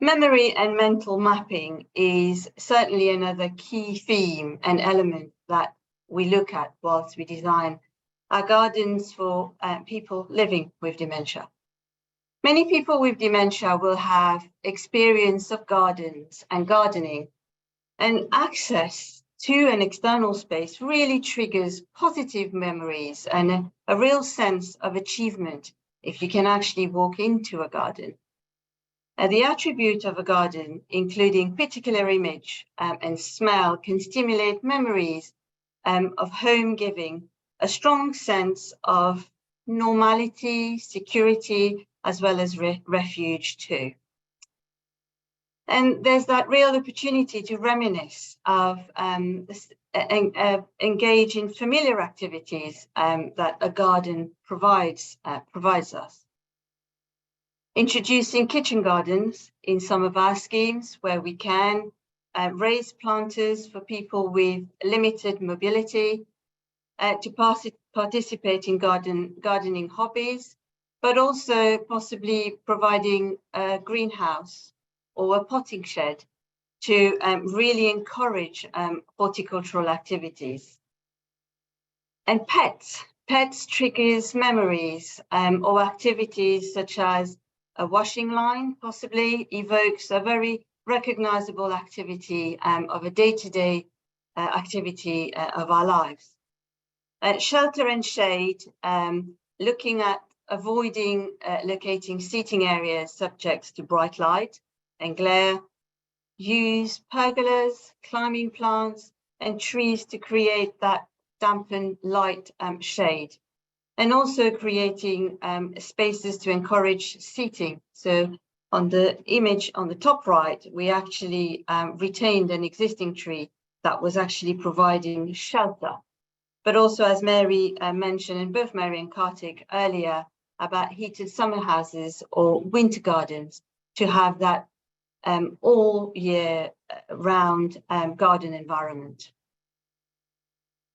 Memory and mental mapping is certainly another key theme and element that we look at whilst we design our gardens for people living with dementia. Many people with dementia will have experience of gardens and gardening, and access to an external space really triggers positive memories and a real sense of achievement if you can actually walk into a garden. The attribute of a garden, including particular image and smell, can stimulate memories of home giving, a strong sense of normality, security, as well as refuge too. And there's that real opportunity to reminisce of engage in familiar activities that a garden provides us. Introducing kitchen gardens in some of our schemes where we can raise planters for people with limited mobility to participate in gardening hobbies, but also possibly providing a greenhouse or a potting shed to really encourage horticultural activities. And pets triggers memories or activities such as a washing line possibly evokes a very recognizable activity of a day-to-day activity of our lives. Shelter and shade, looking at avoiding locating seating areas subject to bright light and glare, use pergolas, climbing plants, and trees to create that dampened light shade. And also creating spaces to encourage seating. So on the image on the top right, we actually retained an existing tree that was actually providing shelter. But also, as Mary mentioned, and both Mary and Kartik earlier, about heated summer houses or winter gardens to have that all year round garden environment.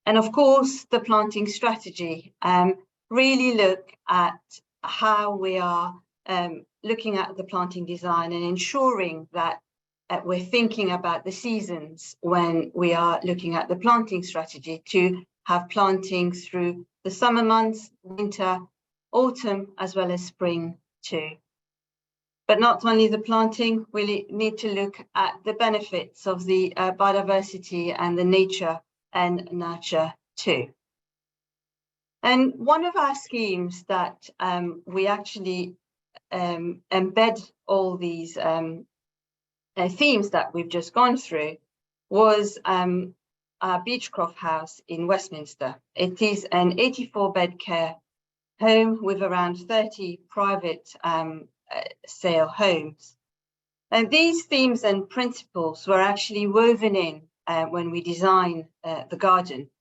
And of course, the planting strategy. Really look at how we are looking at the planting design and ensuring that we're thinking about the seasons when we are looking at the planting strategy to have planting through the summer months, winter, autumn, as well as spring too. But not only the planting, we need to look at the benefits of the biodiversity and the nature and nurture too. And one of our schemes that we actually embed all these themes that we've just gone through was our Beechcroft House in Westminster. It is an 84-bed care home with around 30 private sale homes. And these themes and principles were actually woven in when we designed the garden.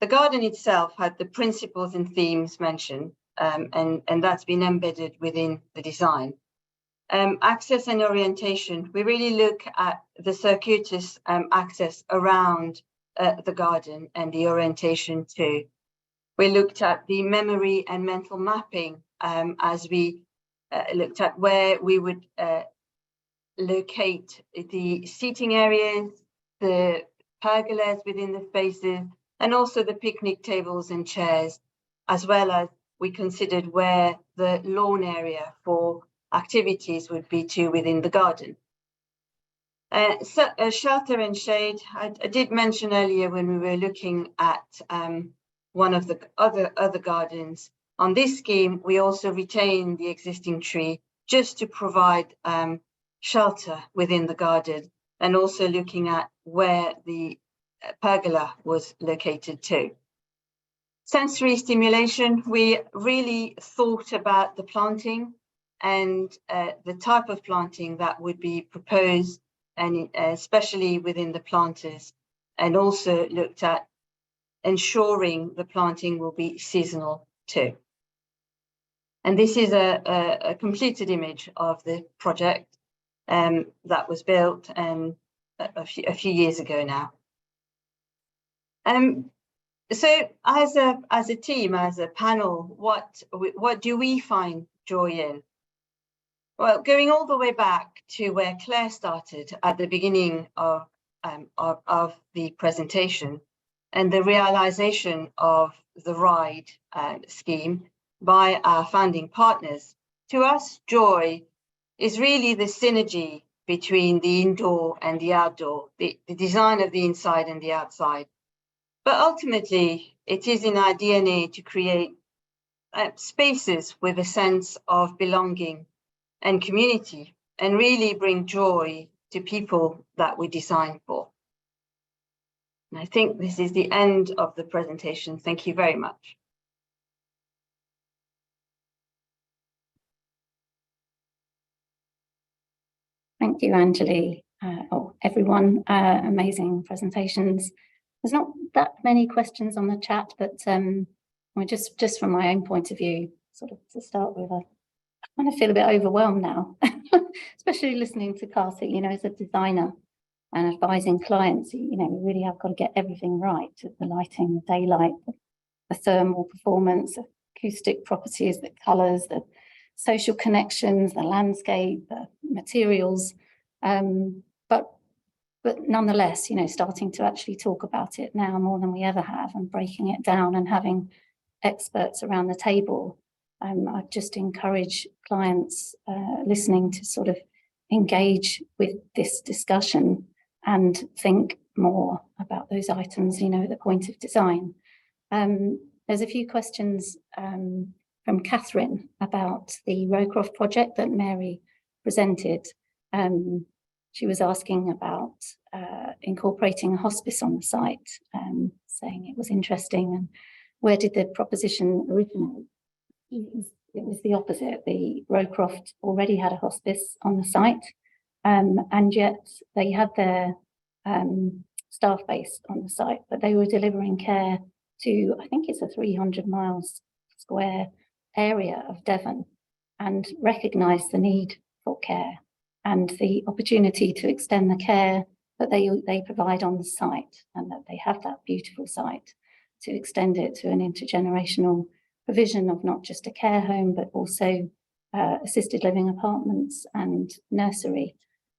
The garden itself had the principles and themes mentioned, and that's been embedded within the design. Access and orientation, we really look at the circuitous access around the garden and the orientation too. We looked at the memory and mental mapping as we looked at where we would locate the seating areas, the pergolas within the spaces, and also the picnic tables and chairs, as well as we considered where the lawn area for activities would be too within the garden. Shelter and shade, I did mention earlier when we were looking at one of the other gardens. On this scheme, we also retained the existing tree just to provide shelter within the garden, and also looking at where the pergola was located too. Sensory stimulation, we really thought about the planting and the type of planting that would be proposed, and especially within the planters, and also looked at ensuring the planting will be seasonal too. And this is a completed image of the project that was built a few years ago now. So as a team, as a panel, what do we find joy in? Well, going all the way back to where Claire started at the beginning of the presentation, and the realization of the RIDE scheme by our founding partners, to us, joy is really the synergy between the indoor and the outdoor, the design of the inside and the outside. But ultimately, it is in our DNA to create spaces with a sense of belonging and community, and really bring joy to people that we design for. And I think this is the end of the presentation. Thank you very much. Thank you, Anjali. Everyone, amazing presentations. There's not that many questions on the chat, but just from my own point of view, sort of to start with, I kind of feel a bit overwhelmed now, especially listening to Karthik, you know, as a designer and advising clients, you know, we really have got to get everything right, the lighting, the daylight, the thermal performance, acoustic properties, the colours, the social connections, the landscape, the materials, but nonetheless, you know, starting to actually talk about it now more than we ever have, and breaking it down and having experts around the table. I just encourage clients listening to sort of engage with this discussion and think more about those items, you know, at the point of design. There's a few questions from Catherine about the Rowcroft project that Mary presented. She was asking about incorporating a hospice on the site, saying it was interesting, and where did the proposition originate? It was the opposite. The Rowcroft already had a hospice on the site, and yet they had their staff base on the site, but they were delivering care to, I think it's a 300 miles square area of Devon, and recognised the need for care and the opportunity to extend the care that they provide on the site, and that they have that beautiful site to extend it to an intergenerational provision of not just a care home, but also assisted living apartments and nursery.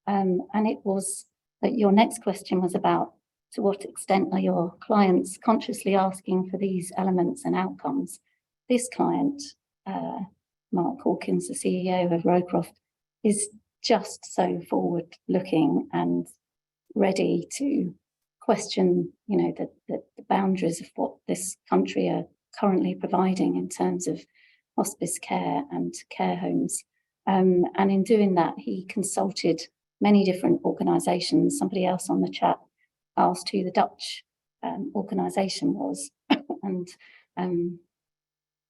And it was that your next question was about, to what extent are your clients consciously asking for these elements and outcomes? This client, Mark Hawkins, the CEO of Rowcroft, is just so forward looking and ready to question, you know, the boundaries of what this country are currently providing in terms of hospice care and care homes. And in doing that, he consulted many different organisations. Somebody else on the chat asked who the Dutch organisation was, and I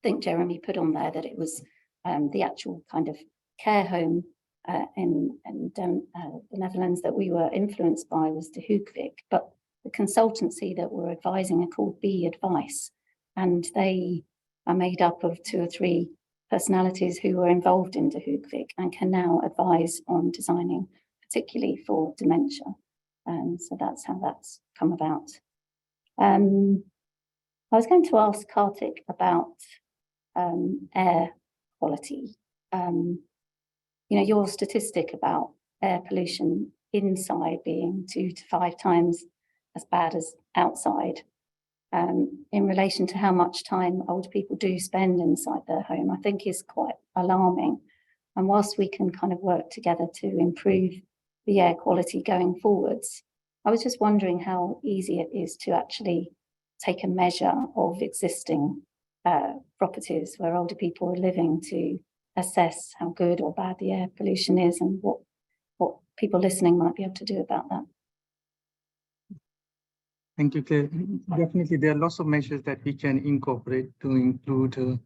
think Jeremy put on there that it was the actual kind of care home in the Netherlands that we were influenced by was De Hoekvik, but the consultancy that we're advising are called B Advice, and they are made up of 2 or 3 personalities who were involved in De Hoekvik and can now advise on designing, particularly for dementia. So that's how that's come about. I was going to ask Karthik about air quality. You know, your statistic about air pollution inside being 2 to 5 times as bad as outside, in relation to how much time older people do spend inside their home, I think is quite alarming. And whilst we can kind of work together to improve the air quality going forwards, I was just wondering how easy it is to actually take a measure of existing properties where older people are living to assess how good or bad the air pollution is, and what people listening might be able to do about that. Thank you, Claire. Definitely, there are lots of measures that we can incorporate to include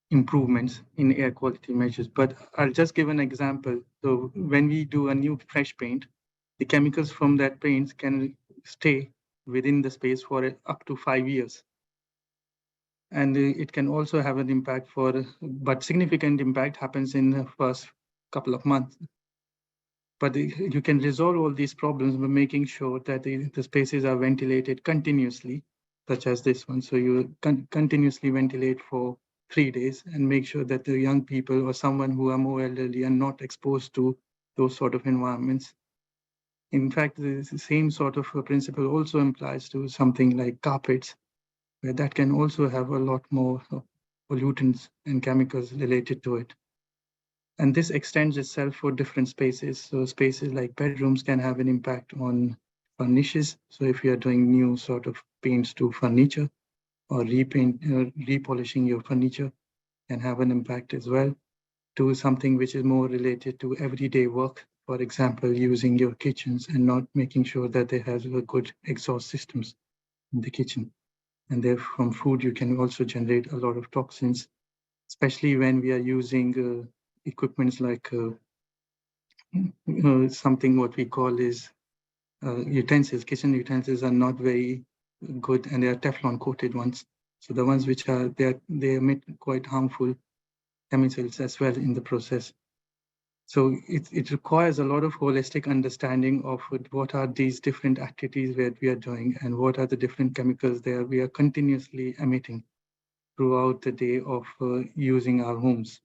improvements in air quality measures. But I'll just give an example. So when we do a new fresh paint, the chemicals from that paint can stay within the space for up to 5 years. And it can also have an impact but significant impact happens in the first couple of months. But you can resolve all these problems by making sure that the spaces are ventilated continuously, such as this one. So you continuously ventilate for 3 days and make sure that the young people or someone who are more elderly are not exposed to those sort of environments. In fact, the same sort of principle also applies to something like carpets, where that can also have a lot more pollutants and chemicals related to it. And this extends itself for different spaces. So spaces like bedrooms can have an impact on furnishes. So if you are doing new sort of paints to furniture or repolishing your furniture can have an impact as well. To something which is more related to everyday work, for example, using your kitchens and not making sure that they have a good exhaust systems in the kitchen. And there from food, you can also generate a lot of toxins, especially when we are using equipments like something what we call is utensils. Kitchen utensils are not very good, and they are Teflon coated ones. So the ones which are they emit quite harmful chemicals as well in the process. So it requires a lot of holistic understanding of what are these different activities that we are doing and what are the different chemicals there we are continuously emitting throughout the day of using our homes.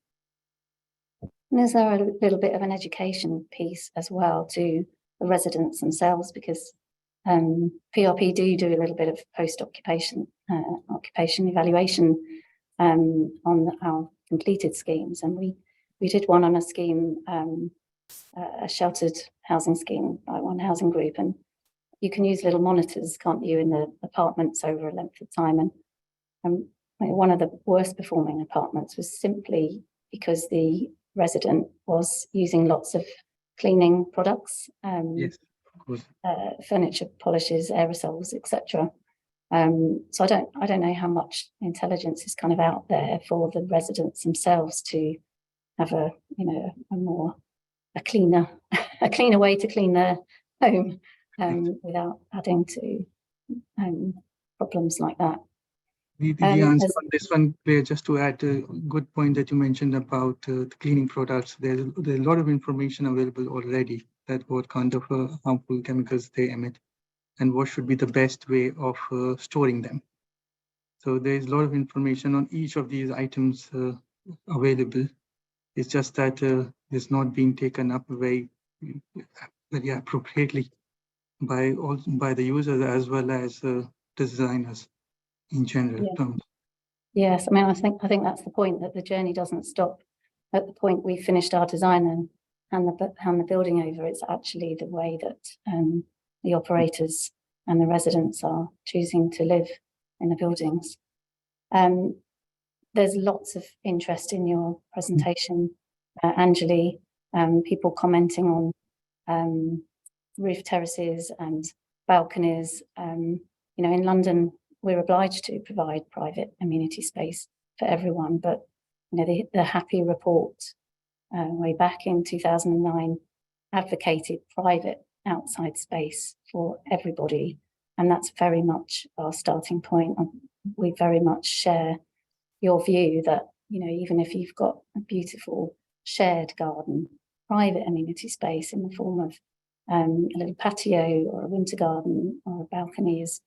And is there a little bit of an education piece as well to the residents themselves? Because PRP do a little bit of post-occupation occupation evaluation on our completed schemes, and we did one on a scheme, a sheltered housing scheme by one housing group, and you can use little monitors, can't you, in the apartments over a length of time. And one of the worst performing apartments was simply because the resident was using lots of cleaning products, Yes, of course. Furniture polishes, aerosols, etc. So I don't know how much intelligence is kind of out there for the residents themselves to have a cleaner way to clean their home without adding to problems like that. The answer on this one, Claire, just to add a good point that you mentioned about the cleaning products, there's a lot of information available already that what kind of harmful chemicals they emit and what should be the best way of storing them. So there's a lot of information on each of these items available. It's just that it's not being taken up very appropriately by the users as well as designers in general terms. Yes, I mean, I think that's the point, that the journey doesn't stop at the point we finished our design and hand the building over. It's actually the way that the operators and the residents are choosing to live in the buildings. There's lots of interest in your presentation, Anjali, people commenting on roof terraces and balconies. In London, we're obliged to provide private amenity space for everyone, but the Happy report way back in 2009 advocated private outside space for everybody, and that's very much our starting point. We very much share your view that even if you've got a beautiful shared garden, private amenity space in the form of a little patio or a winter garden or a balcony is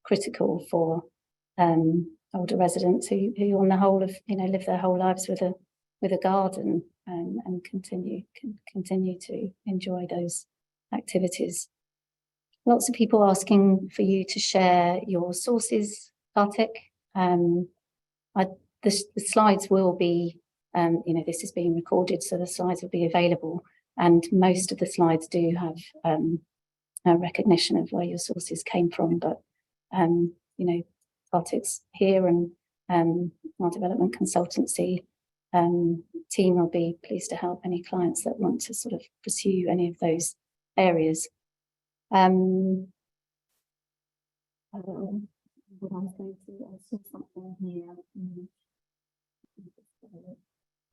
critical for older residents who on the whole of live their whole lives with a garden and continue to enjoy those activities. Lots of people asking for you to share your sources, Kartik. The slides will be, this is being recorded, so the slides will be available, and most of the slides do have a recognition of where your sources came from, but Kartik's here, and our development consultancy team will be pleased to help any clients that want to sort of pursue any of those areas. I saw something here.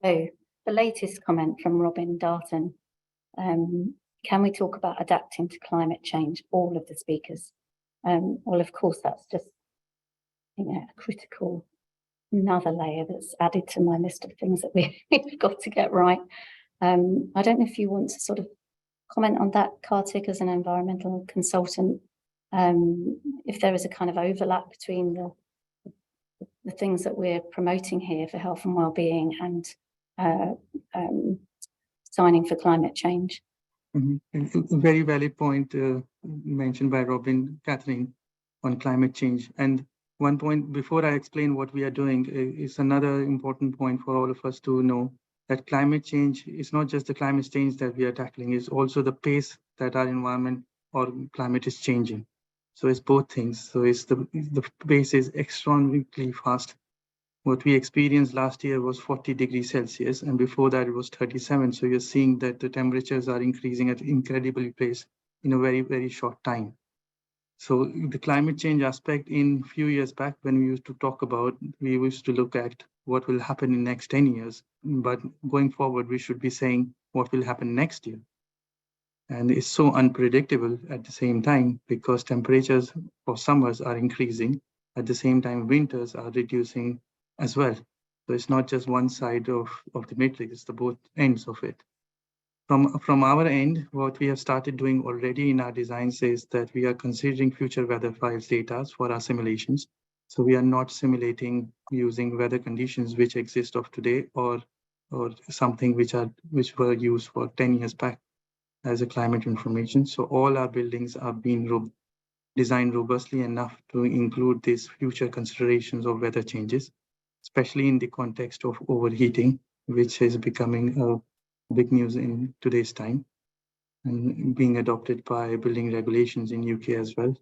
So the latest comment from Robin Darton, can we talk about adapting to climate change? All of the speakers. Well, of course, that's just a critical another layer that's added to my list of things that we've got to get right. I don't know if you want to sort of comment on that, Kartik, as an environmental consultant, if there is a kind of overlap between the things that we're promoting here for health and well-being and signing for climate change. A very valid point mentioned by Robin, Catherine, on climate change. And one point before I explain what we are doing is another important point for all of us to know, that climate change is not just the climate change that we are tackling, it's also the pace that our environment or climate is changing. So it's both things. So it's the pace is extraordinarily fast. What we experienced last year was 40 degrees Celsius, and before that it was 37. So you're seeing that the temperatures are increasing at an incredible pace in a very, very short time. So the climate change aspect, in a few years back when we used to talk about, we used to look at what will happen in the next 10 years. But going forward, we should be saying what will happen next year. And it's so unpredictable at the same time, because temperatures for summers are increasing. At the same time, winters are reducing as well. So it's not just one side of the matrix, it's the both ends of it. From our end, what we have started doing already in our designs is that we are considering future weather files data for our simulations. So we are not simulating using weather conditions which exist of today or something which were used for 10 years back as a climate information. So all our buildings are being designed robustly enough to include these future considerations of weather changes, especially in the context of overheating, which is becoming big news in today's time and being adopted by building regulations in UK as well.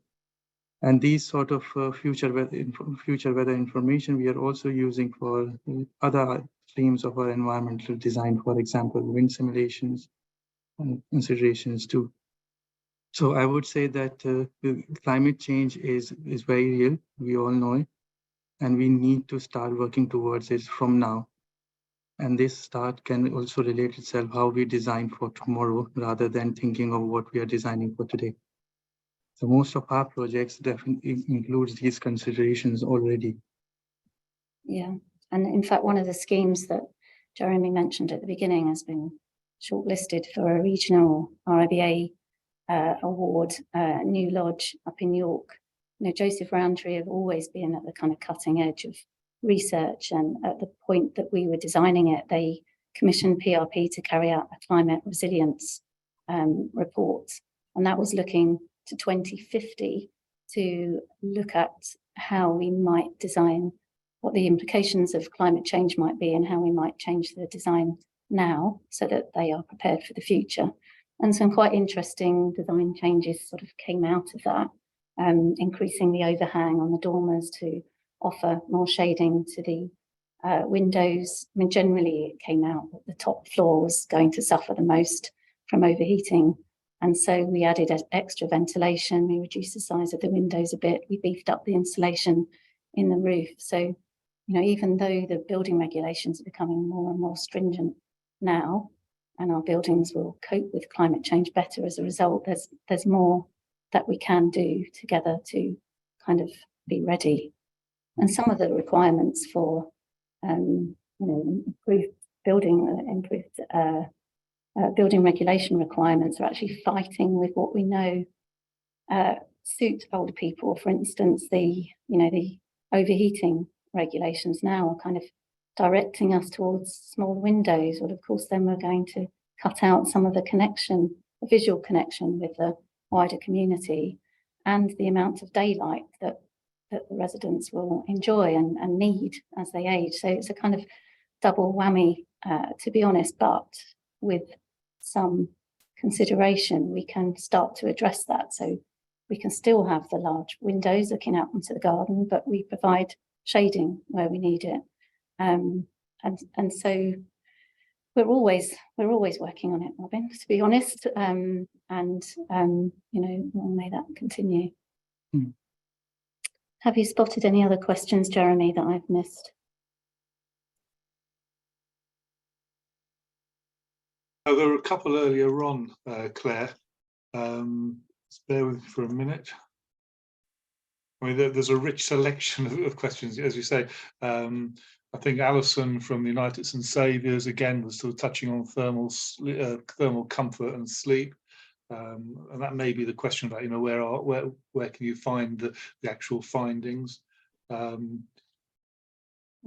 And these sort of future weather information we are also using for other streams of our environmental design, for example, wind simulations and considerations too. So I would say that climate change is very real. We all know it, and we need to start working towards it from now. And this start can also relate itself how we design for tomorrow rather than thinking of what we are designing for today. So most of our projects definitely includes these considerations already. Yeah, and in fact, one of the schemes that Jeremy mentioned at the beginning has been shortlisted for a regional RIBA award, New Lodge up in York. You know, Joseph Rowntree have always been at the kind of cutting edge of research, and at the point that we were designing it, they commissioned PRP to carry out a climate resilience report, and that was looking to 2050 to look at how we might design, what the implications of climate change might be, and how we might change the design now so that they are prepared for the future. And some quite interesting design changes sort of came out of that, increasing the overhang on the dormers to offer more shading to the windows. I mean, generally it came out that the top floor was going to suffer the most from overheating. And so we added extra ventilation, we reduced the size of the windows a bit, we beefed up the insulation in the roof. So, you know, even though the building regulations are becoming more and more stringent now, and our buildings will cope with climate change better as a result, there's more that we can do together to kind of be ready. And some of the requirements for, you know, improved building regulation requirements are actually fighting with what we know suit older people. For instance, the overheating regulations now are kind of directing us towards small windows. Well, of course, then we're going to cut out some of the connection, the visual connection with the wider community, and the amount of daylight that the residents will enjoy and need as they age. So it's a kind of double whammy, to be honest, but with some consideration, we can start to address that. So we can still have the large windows looking out into the garden, but we provide shading where we need it. And so we're always working on it, Robin, to be honest. You know, long may that continue. Mm. Have you spotted any other questions, Jeremy, that I've missed? Oh, there were a couple earlier on, Claire. Just bear with me for a minute. I mean, there's a rich selection of questions, as you say. I think Alison from the United St Saviours again was still touching on thermal comfort and sleep, and that may be the question about, you know, where can you find the actual findings.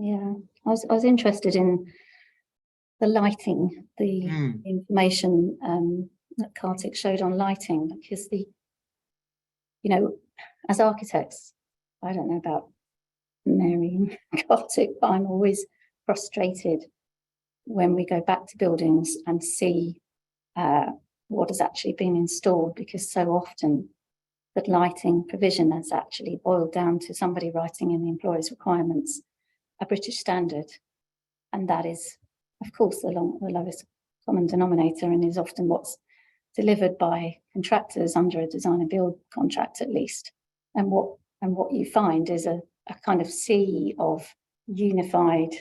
Yeah, I was interested in the lighting, the information that Kartik showed on lighting, because as architects, I don't know about Mary and Kartik, but I'm always frustrated when we go back to buildings and see what has actually been installed, because so often that lighting provision has actually boiled down to somebody writing in the employer's requirements a British standard, and that is, of course, the lowest common denominator, and is often what's delivered by contractors under a design and build contract at least. And what you find is a kind of sea of unified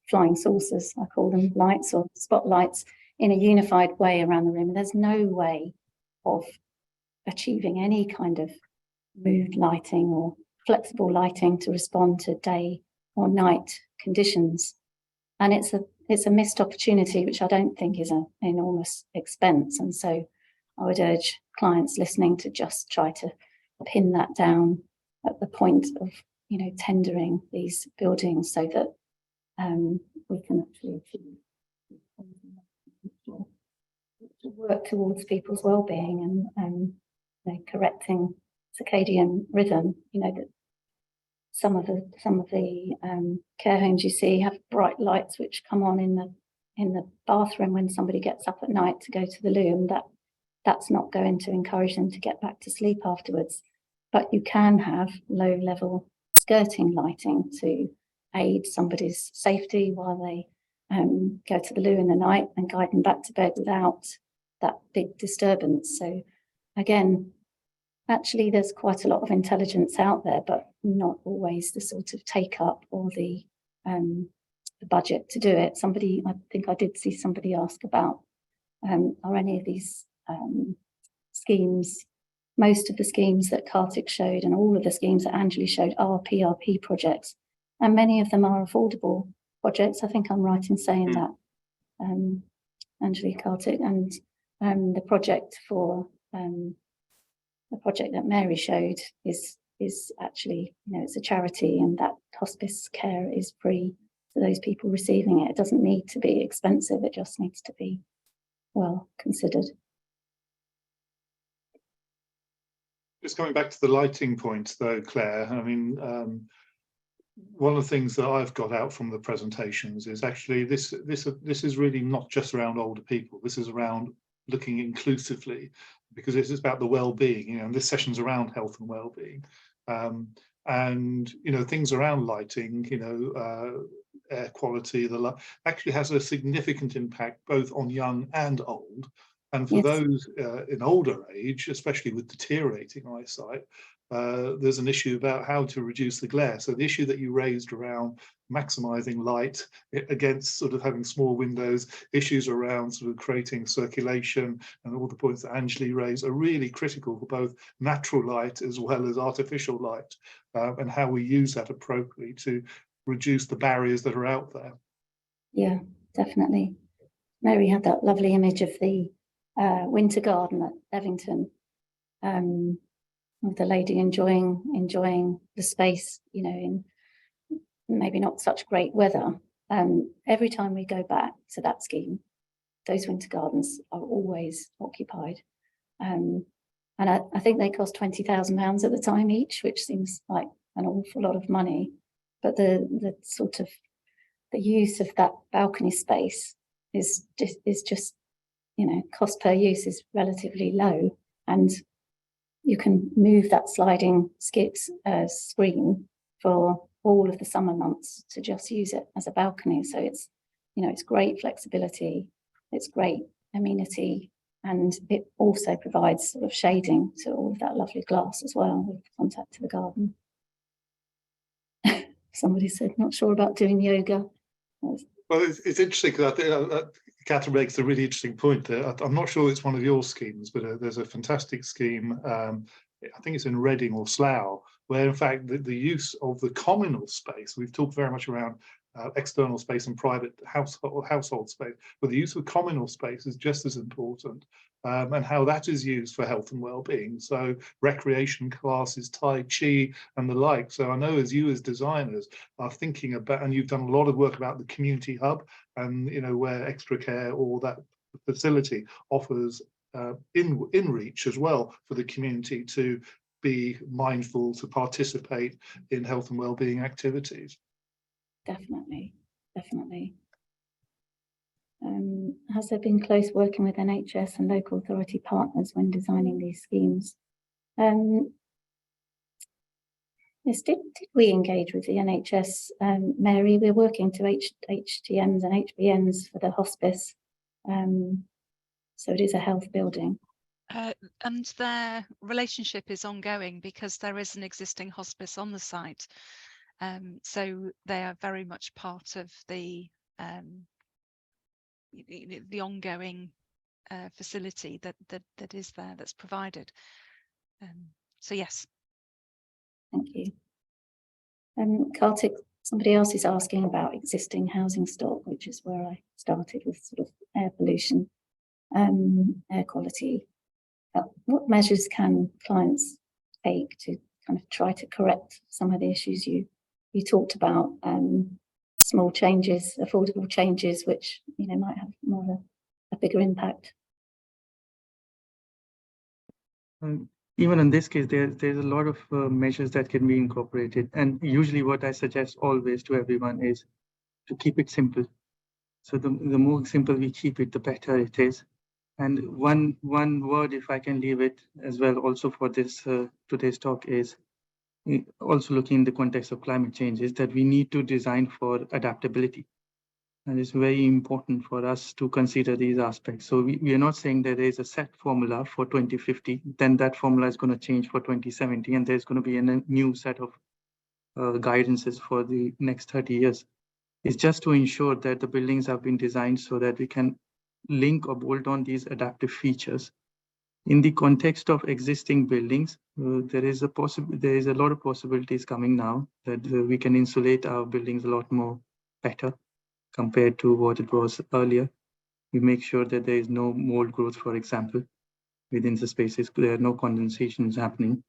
flying saucers, I call them, lights or spotlights, in a unified way around the room. There's no way of achieving any kind of mood lighting or flexible lighting to respond to day or night conditions. And it's a missed opportunity, which I don't think is an enormous expense. And so I would urge clients listening to just try to pin that down at the point of, tendering these buildings, so that we can actually work towards people's well-being and correcting circadian rhythm. That some of the care homes you see have bright lights which come on in the bathroom when somebody gets up at night to go to the loo, and that's not going to encourage them to get back to sleep afterwards. But you can have low-level skirting lighting to aid somebody's safety while they go to the loo in the night, and guide them back to bed without that big disturbance. So again, actually, there's quite a lot of intelligence out there, but not always the sort of take up or the budget to do it. I think I did see somebody ask about, are any of these schemes, most of the schemes that Kartik showed and all of the schemes that Anjali showed are PRP projects, and many of them are affordable projects. I think I'm right in saying that, Anjali, Kartik, and the project that Mary showed is actually, it's a charity, and that hospice care is free to those people receiving it. It doesn't need to be expensive, it just needs to be well considered. Just coming back to the lighting point though, Claire, I mean, one of the things that I've got out from the presentations is actually this is really not just around older people. This is around looking inclusively, because this is about the well-being, and this session's around health and well-being, and things around lighting, air quality, actually has a significant impact both on young and old. And for those in older age, especially with deteriorating eyesight, there's an issue about how to reduce the glare. So the issue that you raised around maximising light against sort of having small windows, issues around sort of creating circulation, and all the points that Anjali raised are really critical for both natural light as well as artificial light, and how we use that appropriately to reduce the barriers that are out there. Yeah, definitely. Mary had that lovely image of the winter garden at Evington, with the lady enjoying the space, in maybe not such great weather. Every time we go back to that scheme, those winter gardens are always occupied, and I think they cost £20,000 at the time each, which seems like an awful lot of money. But the sort of the use of that balcony space is just cost per use is relatively low, and you can move that sliding screen for all of the summer months to just use it as a balcony. So it's great flexibility, it's great amenity, and it also provides sort of shading to all of that lovely glass as well, with contact to the garden. Somebody said, not sure about doing yoga. Well, it's interesting, because I think Catherine makes a really interesting point there. I'm not sure it's one of your schemes, but there's a fantastic scheme, I think it's in Reading or Slough, where in fact the use of the communal space, we've talked very much around external space and private household space, but the use of communal space is just as important, and how that is used for health and well-being. So recreation classes, Tai Chi and the like. So I know as you as designers are thinking about, and you've done a lot of work about the community hub, and where Extra Care or that facility offers in reach as well for the community to be mindful, to participate in health and well-being activities. Definitely. Has there been close working with NHS and local authority partners when designing these schemes? Yes, did we engage with the NHS, Mary? We're working to HTMs and HBNs for the hospice. So it is a health building. And their relationship is ongoing because there is an existing hospice on the site. So they are very much part of the ongoing facility that is there, that's provided. So yes. Thank you. Kartik, somebody else is asking about existing housing stock, which is where I started with sort of air pollution, air quality. What measures can clients take to kind of try to correct some of the issues you talked about? Small changes, affordable changes, which might have more of a bigger impact. Even in this case, there's a lot of measures that can be incorporated, and usually what I suggest always to everyone is to keep it simple. So the more simple we keep it, the better it is. And one word, if I can leave it as well, also for this today's talk, is also looking in the context of climate change, is that we need to design for adaptability. And it's very important for us to consider these aspects. So we are not saying that there is a set formula for 2050, then that formula is going to change for 2070, and there's going to be a new set of guidances for the next 30 years. It's just to ensure that the buildings have been designed so that we can link or bolt on these adaptive features. In the context of existing buildings, there is a lot of possibilities coming now that we can insulate our buildings a lot more better compared to what it was earlier. We make sure that there is no mold growth, for example, within the spaces. There are no condensations happening.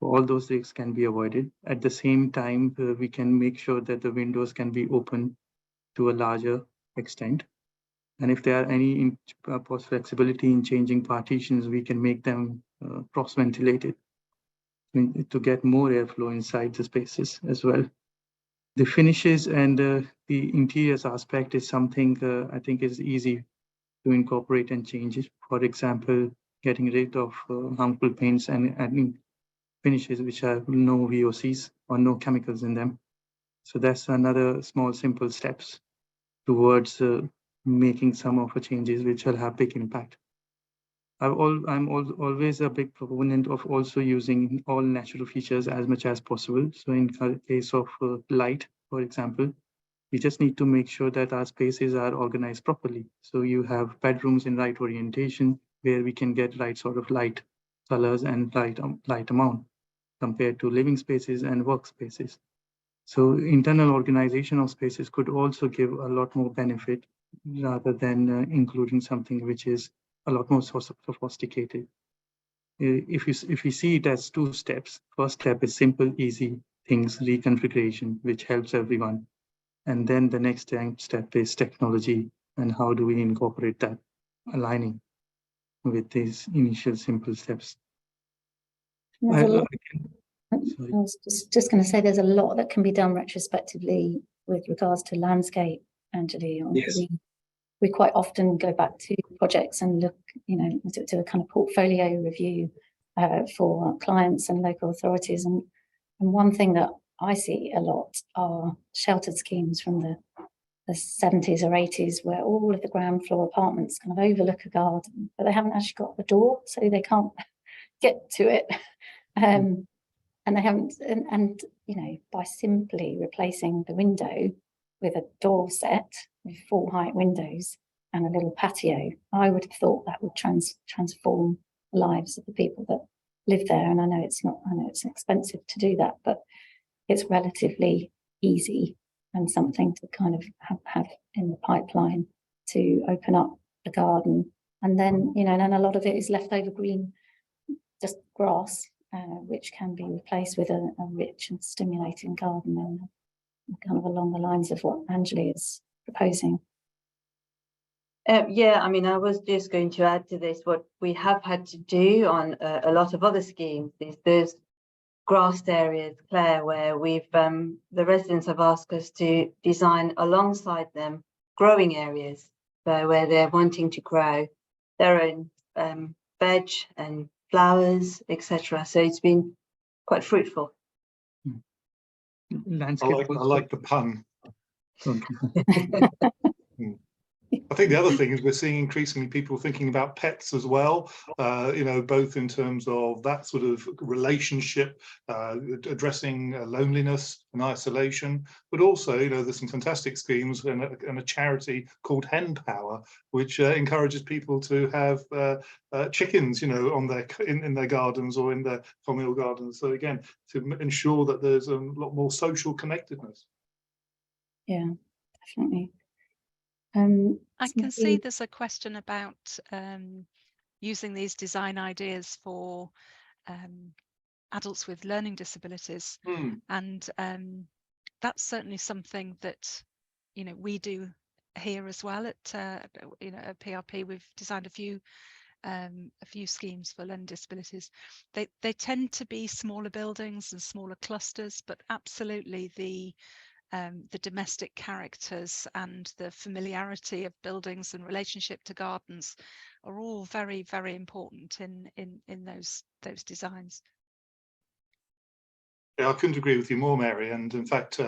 All those risks can be avoided. At the same time, we can make sure that the windows can be open to a larger extent. And if there are any flexibility in changing partitions, we can make them cross-ventilated to get more airflow inside the spaces as well. The finishes and the interiors aspect is something I think is easy to incorporate and change it. For example, getting rid of harmful paints and adding finishes which have no VOCs or no chemicals in them. So that's another small, simple steps towards making some of the changes which will have big impact. I'm always a big proponent of also using all natural features as much as possible. So in case of light, for example, we just need to make sure that our spaces are organized properly. So you have bedrooms in right orientation where we can get right sort of light colors and light amount compared to living spaces and workspaces. So internal organization of spaces could also give a lot more benefit rather than including something which is a lot more sophisticated. If we see it as two steps, first step is simple, easy things, reconfiguration, which helps everyone. And then the next step is technology and how do we incorporate that, aligning with these initial simple steps. I was just going to say there's a lot that can be done retrospectively with regards to landscape, Anjali. Yes. We quite often go back to projects and look, do a kind of portfolio review for clients and local authorities. And one thing that I see a lot are sheltered schemes from the 70s or 80s where all of the ground floor apartments kind of overlook a garden, but they haven't actually got the door, so they can't get to it. And they haven't, and by simply replacing the window with a door set with full height windows and a little patio, I would have thought that would transform the lives of the people that live there. And I know it's expensive to do that, but it's relatively easy. and something to kind of have in the pipeline to open up a garden. And then, you know, and then a lot of it is leftover green, just grass, which can be replaced with a rich and stimulating garden, and kind of along the lines of what Angela is proposing. Yeah, I mean, I was just going to add to this, what we have had to do on a lot of other schemes is there's grassed areas, Claire, where we've the residents have asked us to design alongside them growing areas where they're wanting to grow their own veg and flowers, etc. So it's been quite fruitful. Landscape. I like the pun. Okay. I think the other thing is we're seeing increasingly people thinking about pets as well, you know, both in terms of that sort of relationship, addressing loneliness and isolation, but also, you know, there's some fantastic schemes and a charity called Hen Power, which encourages people to have chickens, you know, on their in their gardens or in their communal gardens. So again, to ensure that there's a lot more social connectedness. Yeah, definitely. I can see there's a question about using these design ideas for adults with learning disabilities, and that's certainly something that, you know, we do here as well at you know, at PRP. We've designed a few schemes for learning disabilities. They tend to be smaller buildings and smaller clusters, but absolutely the domestic characters and the familiarity of buildings and relationship to gardens are all very, very important in those designs. Yeah, I couldn't agree with you more, Mary. And in fact,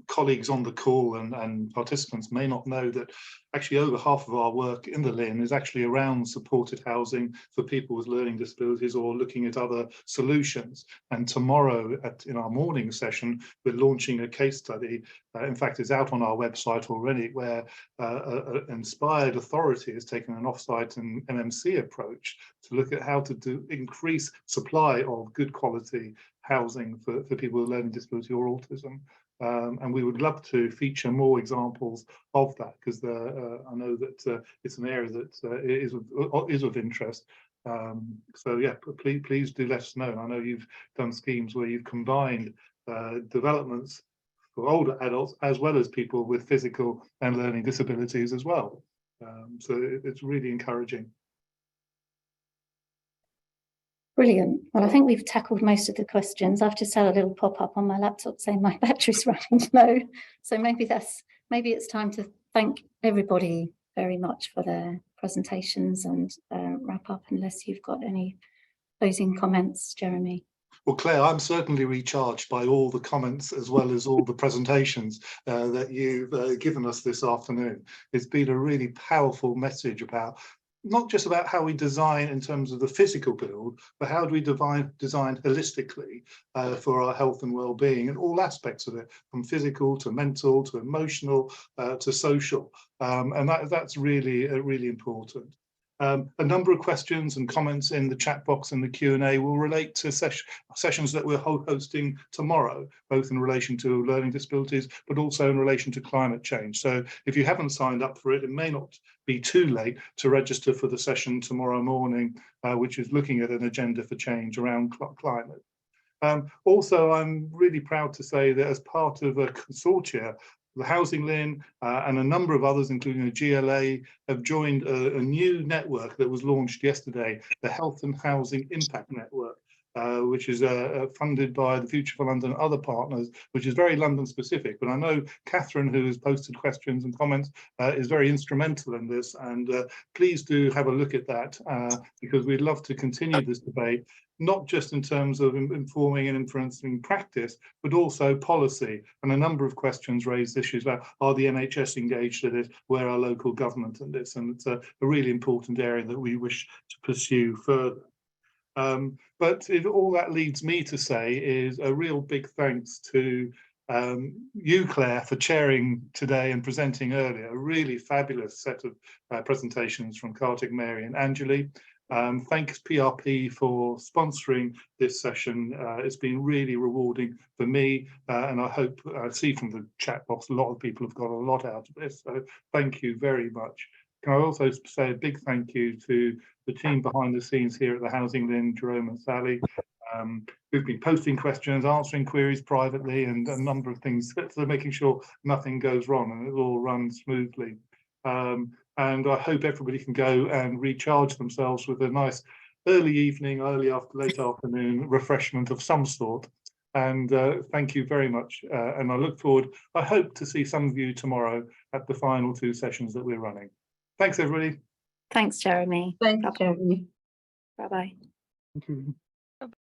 colleagues on the call and participants may not know that actually over half of our work in the LIN is actually around supported housing for people with learning disabilities or looking at other solutions. And tomorrow in our morning session, we're launching a case study. In fact, it's out on our website already, where an inspired authority has taken an offsite and MMC approach to look at how to increase supply of good quality housing for people with learning disability or autism. And we would love to feature more examples of that, because I know that it's an area that is of interest. So yeah, please do let us know. And I know you've done schemes where you've combined developments for older adults as well as people with physical and learning disabilities as well. So it's really encouraging. Brilliant. Well, I think we've tackled most of the questions. I've just had a little pop-up on my laptop saying my battery's running low. So maybe it's time to thank everybody very much for their presentations and wrap up, unless you've got any closing comments, Jeremy. Well, Claire, I'm certainly recharged by all the comments as well as all the presentations that you've given us this afternoon. It's been a really powerful message about not just about how we design in terms of the physical build, but how do we design holistically for our health and well-being and all aspects of it, from physical to mental to emotional to social. And that's really, really important. A number of questions and comments in the chat box and the Q&A will relate to sessions that we're hosting tomorrow, both in relation to learning disabilities, but also in relation to climate change. So if you haven't signed up for it, it may not be too late to register for the session tomorrow morning, which is looking at an agenda for change around climate. Also, I'm really proud to say that as part of a consortia, the HousingLIN and a number of others, including the GLA, have joined a new network that was launched yesterday, the Health and Housing Impact Network, which is funded by the Future for London and other partners, which is very London specific. But I know Catherine, who has posted questions and comments, is very instrumental in this. And please do have a look at that, because we'd love to continue this debate, not just in terms of informing and influencing practice, but also policy. And a number of questions raised issues about, are the NHS engaged in it? Where are local government in this? And it's a really important area that we wish to pursue further. But all that leads me to say is a real big thanks to you, Claire, for chairing today and presenting earlier. A really fabulous set of presentations from Kartik, Mary and Anjali. Thanks PRP for sponsoring this session. It's been really rewarding for me, and I hope, I see from the chat box, a lot of people have got a lot out of this. So thank you very much. Can I also say a big thank you to the team behind the scenes here at the HousingLIN, Jerome and Sally, who've been posting questions, answering queries privately, and a number of things, so making sure nothing goes wrong and it all runs smoothly. And I hope everybody can go and recharge themselves with a nice early evening, late afternoon refreshment of some sort. And thank you very much. And I look forward, I hope to see some of you tomorrow at the final 2 sessions that we're running. Thanks, everybody. Thanks, Jeremy. Thank you, Jeremy. Bye-bye. Thank you.